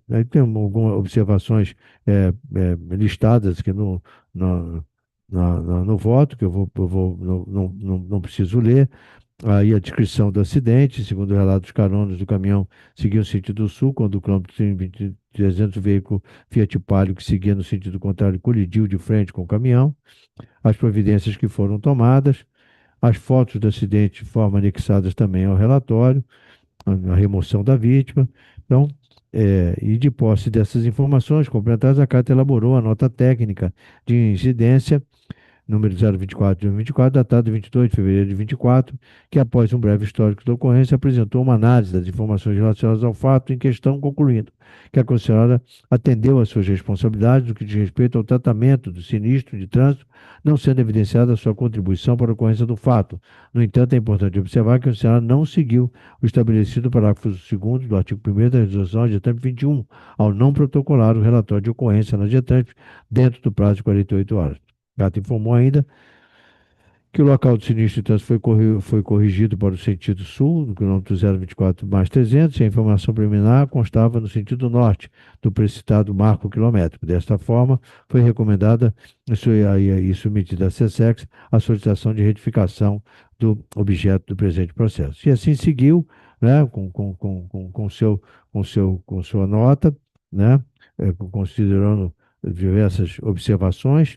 Aí tem algumas observações listadas aqui no voto, que não preciso ler. Aí a descrição do acidente, segundo o relato dos caronas do caminhão, seguia no sentido sul, quando o quilômetro 300, o veículo Fiat Palio, que seguia no sentido contrário, colidiu de frente com o caminhão. As providências que foram tomadas, as fotos do acidente foram anexadas também ao relatório, a remoção da vítima. Então, e de posse dessas informações complementadas, a carta elaborou a nota técnica de incidência, número 024 de 2024, datado de 22 de fevereiro de 24, que após um breve histórico da ocorrência apresentou uma análise das informações relacionadas ao fato em questão, concluindo que a concessionária atendeu às suas responsabilidades no que diz respeito ao tratamento do sinistro de trânsito, não sendo evidenciada a sua contribuição para a ocorrência do fato. No entanto, é importante observar que a concessionária não seguiu o estabelecido no parágrafo 2º do artigo 1º da resolução GETRANSP 21, ao não protocolar o relatório de ocorrência na GETRANSP dentro do prazo de 48 horas. A carta informou ainda que o local do sinistro de trânsito foi corrigido para o sentido sul, no quilômetro 024 mais 300, e a informação preliminar constava no sentido norte do precitado marco quilométrico. Desta forma, foi recomendada e submetida à SESEX a solicitação de retificação do objeto do presente processo. E assim seguiu, né, com sua nota, né, considerando diversas observações,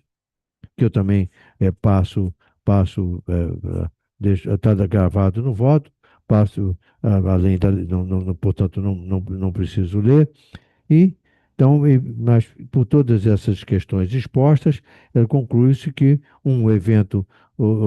que eu também passo, está gravado no voto, passo, além da, portanto, não preciso ler, mas por todas essas questões expostas, conclui-se que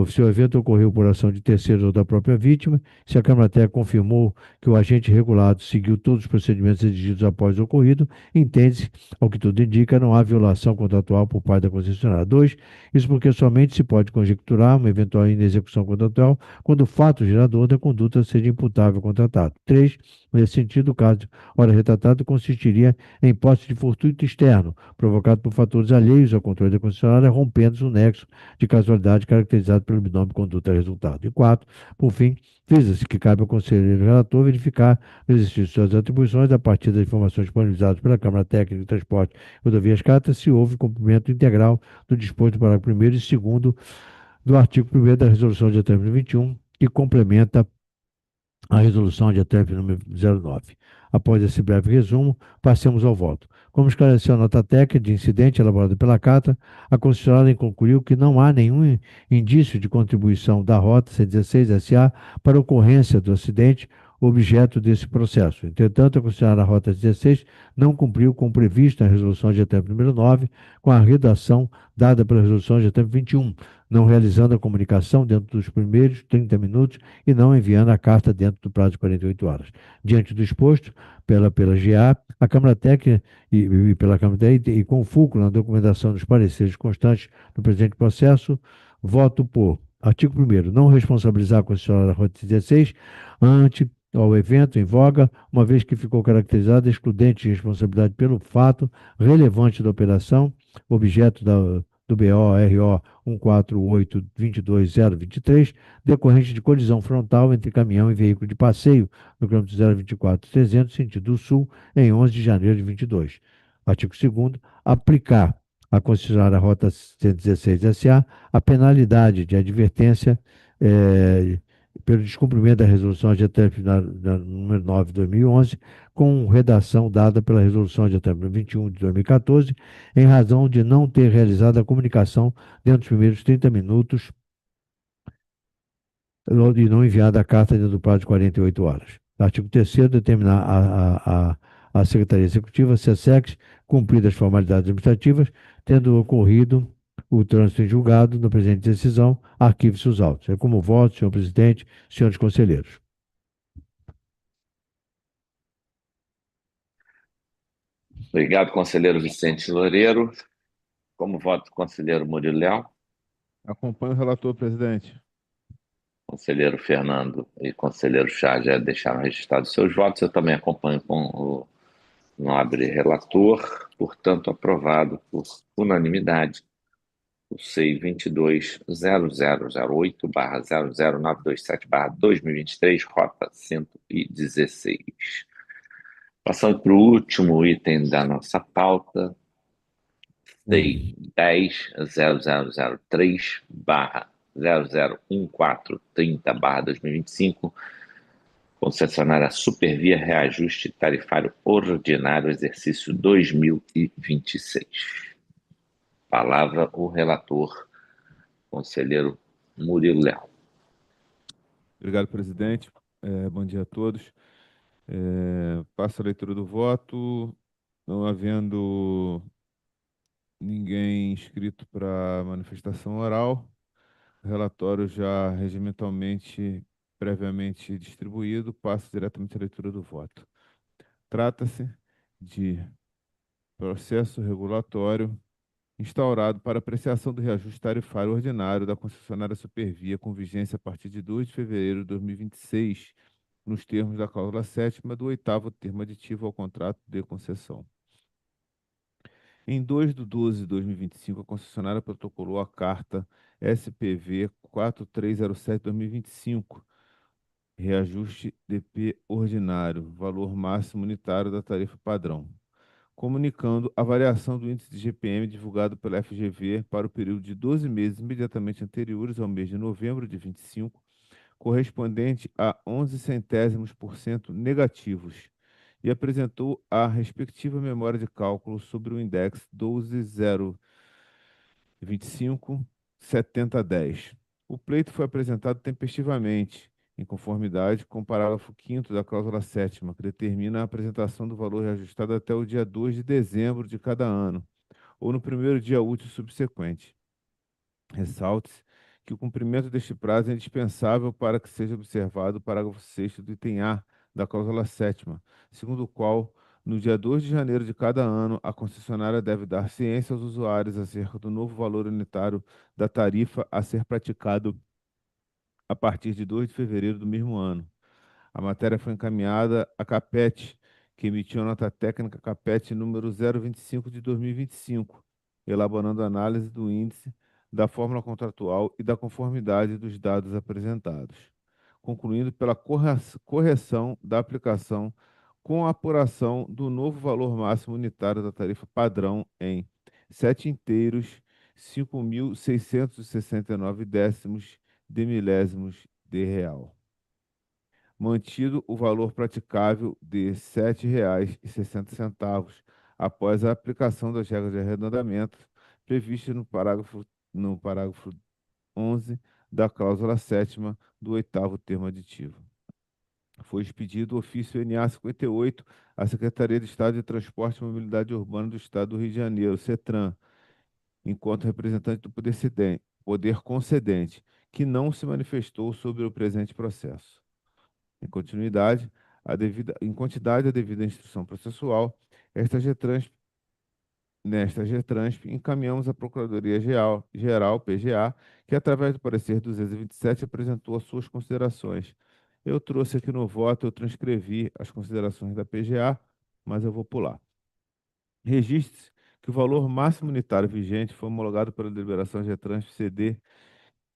se o evento ocorreu por ação de terceiros ou da própria vítima, se a Câmara Técnica confirmou que o agente regulado seguiu todos os procedimentos exigidos após o ocorrido, entende-se, ao que tudo indica, não há violação contratual por parte da concessionária. 2. Isso porque somente se pode conjecturar uma eventual inexecução contratual quando o fato gerador da conduta seja imputável ao contratado. 3. Nesse sentido, o caso, ora retratado, consistiria em hipótese de fortuito externo, provocado por fatores alheios ao controle da concessionária, rompendo-se o nexo de casualidade caracterizado pelo binômio conduta-resultado. E 4, por fim, frisa-se que cabe ao conselheiro relator verificar o exercício de suas atribuições a partir das informações disponibilizadas pela Câmara Técnica de Transporte e Rodovias Cartas, se houve cumprimento integral do disposto do parágrafo 1º e 2º do artigo 1º da Resolução de 21, que complementa a resolução de ATEP número 09. Após esse breve resumo, passemos ao voto. Como esclareceu a nota técnica de incidente elaborada pela Cata, a concessionária concluiu que não há nenhum indício de contribuição da Rota C16 SA para a ocorrência do acidente objeto desse processo. Entretanto, a concessionária Rota 16 não cumpriu com o previsto na resolução de ATEP número 9, com a redação dada pela resolução de ATEP 21, não realizando a comunicação dentro dos primeiros 30 minutos e não enviando a carta dentro do prazo de 48 horas. Diante do exposto pela GA, a Câmara Técnica e pela Câmara Técnica e com o fulcro na documentação dos pareceres constantes no presente processo, voto por artigo 1º, não responsabilizar a concessionária Rota 16 ante ao evento em voga, uma vez que ficou caracterizada excludente de responsabilidade pelo fato relevante da operação, objeto do BO-RO 148-22023, decorrente de colisão frontal entre caminhão e veículo de passeio no quilômetro 024-300, sentido sul, em 11 de janeiro de 22. Artigo 2º, aplicar à concessionária Rota 116 SA a penalidade de advertência pelo descumprimento da resolução AGTF número 9 de 2011, com redação dada pela resolução AGTF número 21 de 2014, em razão de não ter realizado a comunicação dentro dos primeiros 30 minutos e não enviada a carta dentro do prazo de 48 horas. Artigo 3º, determinar a Secretaria Executiva, SESEX, cumprir as formalidades administrativas, tendo ocorrido o trânsito em julgado na presente decisão, arquive-se os autos. É como voto, senhor presidente, senhores conselheiros. Obrigado, conselheiro Vicente Loureiro. Como voto, conselheiro Murilo Leal, Acompanho o relator, presidente. conselheiro Fernando e conselheiro Chá já deixaram registrados seus votos. Eu também acompanho com o nobre relator, portanto, aprovado por unanimidade o SEI 22.0008/00927/2023, rota 116. Passando para o último item da nossa pauta, SEI 10.0003/001430/2025, concessionária Supervia Reajuste Tarifário Ordinário, exercício 2026. Palavra o relator, conselheiro Murilo Leal. Obrigado, presidente. Bom dia a todos. Passo a leitura do voto. Não havendo ninguém inscrito para manifestação oral, o relatório já regimentalmente, previamente distribuído, passo diretamente à leitura do voto. Trata-se de processo regulatório instaurado para apreciação do reajuste tarifário ordinário da concessionária Supervia, com vigência a partir de 2 de fevereiro de 2026, nos termos da cláusula 7ª do 8º termo aditivo ao contrato de concessão. Em 2 de 12 de 2025, a concessionária protocolou a carta SPV 4307/2025, reajuste DP ordinário, valor máximo unitário da tarifa padrão, comunicando a variação do índice de GPM divulgado pela FGV para o período de 12 meses imediatamente anteriores ao mês de novembro de 25, correspondente a 11 centésimos por cento negativos, e apresentou a respectiva memória de cálculo sobre o index 12025-7010. O pleito foi apresentado tempestivamente, em conformidade com o parágrafo 5º da cláusula 7ª, que determina a apresentação do valor reajustado até o dia 2 de dezembro de cada ano, ou no primeiro dia útil subsequente. Ressalte-se que o cumprimento deste prazo é indispensável para que seja observado o parágrafo 6º do item A da cláusula 7ª, segundo o qual, no dia 2 de janeiro de cada ano, a concessionária deve dar ciência aos usuários acerca do novo valor unitário da tarifa a ser praticado a partir de 2 de fevereiro do mesmo ano. A matéria foi encaminhada à CAPET, que emitiu a nota técnica CAPET número 025 de 2025, elaborando análise do índice, da fórmula contratual e da conformidade dos dados apresentados, concluindo pela correção da aplicação com a apuração do novo valor máximo unitário da tarifa padrão em 7 inteiros, 5.669 décimos de milésimos de real. mantido o valor praticável de R$ 7,60 após a aplicação das regras de arredondamento previstas no parágrafo 11 da cláusula sétima do oitavo termo aditivo. Foi expedido o ofício NA 58 à Secretaria de Estado de Transporte e Mobilidade Urbana do Estado do Rio de Janeiro, CETRAN, enquanto representante do poder concedente, que não se manifestou sobre o presente processo. Em continuidade, em quantidade a devida instrução processual, nesta GETRANSP, encaminhamos à Procuradoria-Geral, PGA, que, através do parecer 227, apresentou as suas considerações. Eu trouxe aqui no voto, eu transcrevi as considerações da PGA, mas eu vou pular. Registre-se que o valor máximo unitário vigente foi homologado pela deliberação GETRANSP CD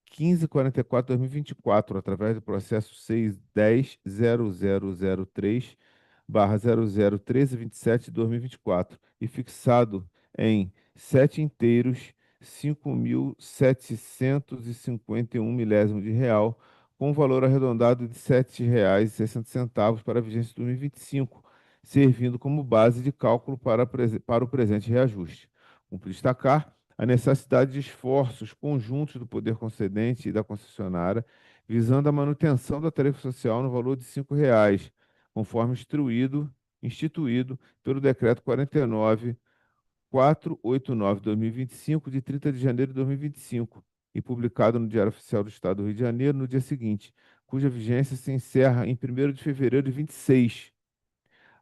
1544/2024, através do processo 610.0003/001327/2024, e fixado em 7 inteiros, 5.751 milésimos de real, com valor arredondado de R$ 7,60 para a vigência de 2025, servindo como base de cálculo para o presente reajuste. Cumpre destacar a necessidade de esforços conjuntos do poder concedente e da concessionária, visando a manutenção da tarifa social no valor de R$ 5,00, conforme instituído pelo Decreto 489/2025, de 30 de janeiro de 2025, e publicado no Diário Oficial do Estado do Rio de Janeiro no dia seguinte, cuja vigência se encerra em 1º de fevereiro de 26.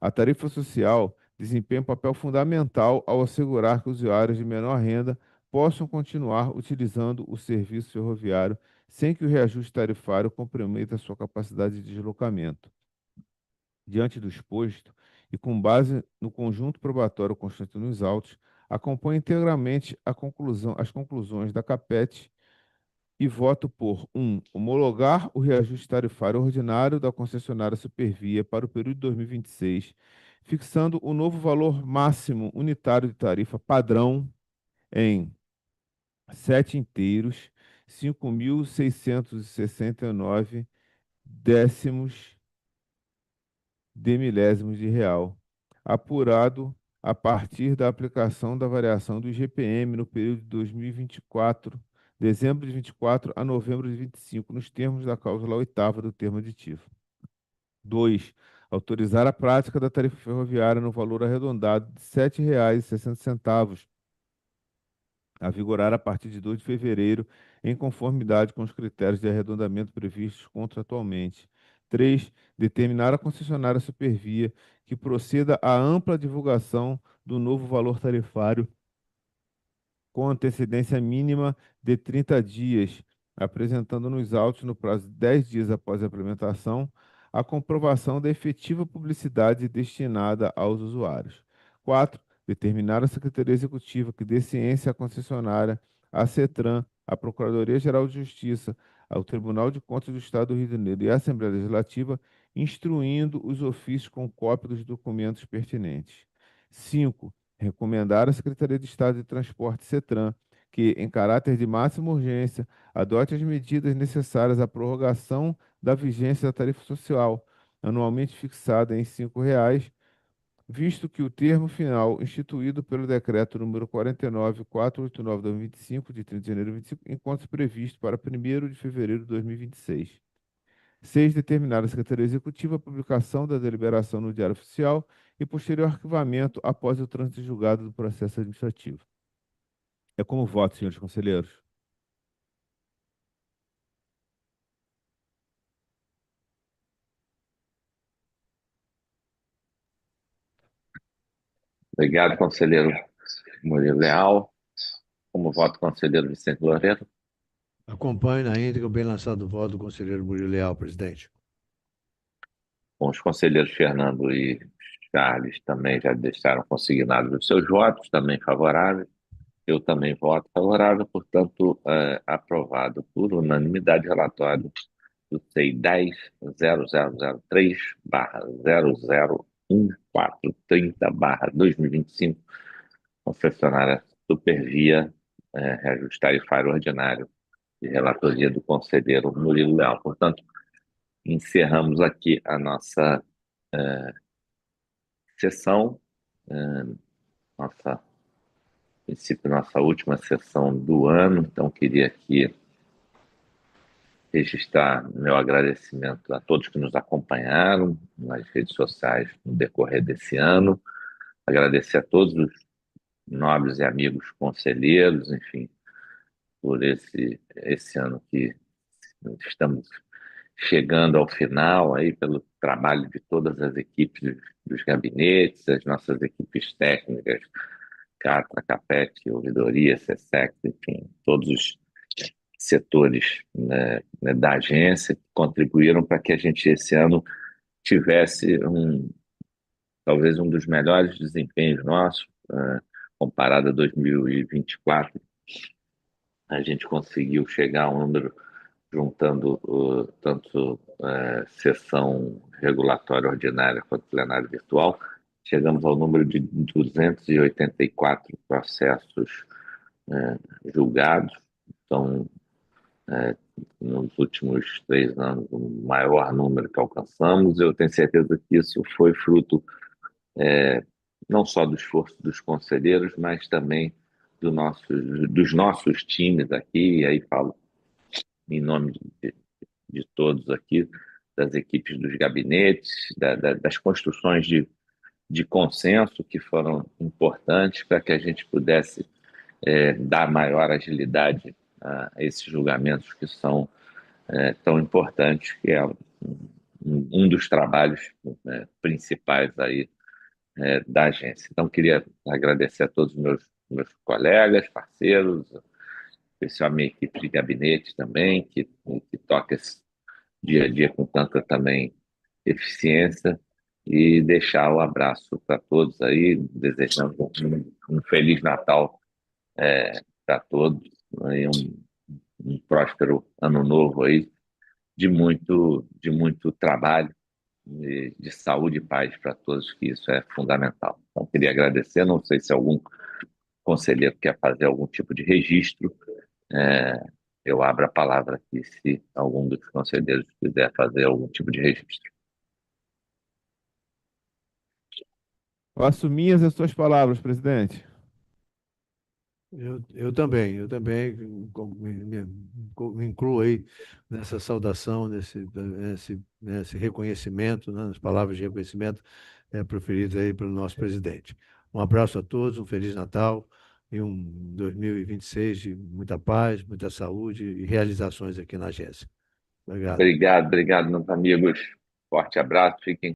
A tarifa social desempenha um papel fundamental ao assegurar que usuários de menor renda possam continuar utilizando o serviço ferroviário sem que o reajuste tarifário comprometa sua capacidade de deslocamento. Diante do exposto, e com base no conjunto probatório constante nos autos, acompanho integralmente as conclusões da CAPET e voto por 1. Homologar o reajuste tarifário ordinário da concessionária Supervia para o período de 2026, fixando o novo valor máximo unitário de tarifa padrão em 7 inteiros, 5.669 décimos de milésimos de real, apurado a partir da aplicação da variação do IGPM no período de 2024, dezembro de 24 a novembro de 25, nos termos da cláusula oitava do termo aditivo. 2. Autorizar a prática da tarifa ferroviária no valor arredondado de R$ 7,60, a vigorar a partir de 2 de fevereiro, em conformidade com os critérios de arredondamento previstos contratualmente. 3. Determinar à concessionária Supervia que proceda à ampla divulgação do novo valor tarifário com antecedência mínima de 30 dias, apresentando nos autos, no prazo de 10 dias após a implementação, a comprovação da efetiva publicidade destinada aos usuários. 4. Determinar à Secretaria Executiva que dê ciência à concessionária, à CETRAN, à Procuradoria-Geral de Justiça, ao Tribunal de Contas do Estado do Rio de Janeiro e à Assembleia Legislativa, instruindo os ofícios com cópia dos documentos pertinentes. 5. Recomendar à Secretaria de Estado de Transporte, CETRAN, que, em caráter de máxima urgência, adote as medidas necessárias à prorrogação da vigência da tarifa social, anualmente fixada em R$ 5,00, visto que o termo final instituído pelo Decreto número 49.489/2025, de 30 de janeiro de 2025, encontra-se previsto para 1º de fevereiro de 2026. 6. Determinar à Secretaria Executiva a publicação da deliberação no Diário Oficial e posterior arquivamento após o trânsito julgado do processo administrativo. É como voto, senhores conselheiros. Obrigado, conselheiro Murilo Leal. Como voto, conselheiro Vicente Loureiro. Acompanho na íntegra o bem lançado o voto do conselheiro Murilo Leal, presidente. Bom, os conselheiros Fernando e Charles também já deixaram consignados os seus votos, também favoráveis. Eu também voto favorável, portanto, aprovado por unanimidade relatório do CEI 10.0003/001430/2025, concessionária Supervia, reajuste tarifário ordinário, de relatoria do conselheiro Murilo Leal. Portanto, encerramos aqui a nossa sessão, a princípio, nossa última sessão do ano. Então, queria aqui registrar meu agradecimento a todos que nos acompanharam nas redes sociais no decorrer desse ano, agradecer a todos os nobres e amigos conselheiros, enfim, por esse ano que estamos chegando ao final, aí pelo trabalho de todas as equipes dos gabinetes, as nossas equipes técnicas, Catra, Capet, Ouvidoria, SESEC, enfim, todos os setores, né, da agência que contribuíram para que a gente esse ano tivesse talvez um dos melhores desempenhos nossos, comparado a 2024. A gente conseguiu chegar a um número, juntando tanto sessão regulatória ordinária quanto plenário virtual, chegamos ao número de 284 processos julgados. Então, nos últimos 3 anos, o maior número que alcançamos. Eu tenho certeza que isso foi fruto não só do esforço dos conselheiros, mas também dos nossos times aqui, e aí falo em nome de todos aqui, das equipes dos gabinetes, das construções de consenso que foram importantes para que a gente pudesse dar maior agilidade a esses julgamentos que são tão importantes, que é um dos trabalhos principais aí da agência. Então, queria agradecer a todos os meus colegas, parceiros, especialmente a minha equipe de gabinete também, que toca esse dia a dia com tanta também eficiência, e deixar o abraço para todos aí, desejando um Feliz Natal para todos, e um próspero ano novo aí, de muito trabalho, de saúde e paz para todos, que isso é fundamental. Então, queria agradecer, não sei se algum conselheiro quer fazer algum tipo de registro, eu abro a palavra aqui se algum dos conselheiros quiser fazer algum tipo de registro. Faço minhas as suas palavras, presidente. Eu também me incluo aí nessa saudação, nesse reconhecimento, né, nas palavras de reconhecimento proferidas aí pelo nosso presidente. Um abraço a todos, um Feliz Natal e um 2026 de muita paz, muita saúde e realizações aqui na agência. Obrigado. Obrigado, meus amigos. Forte abraço, fiquem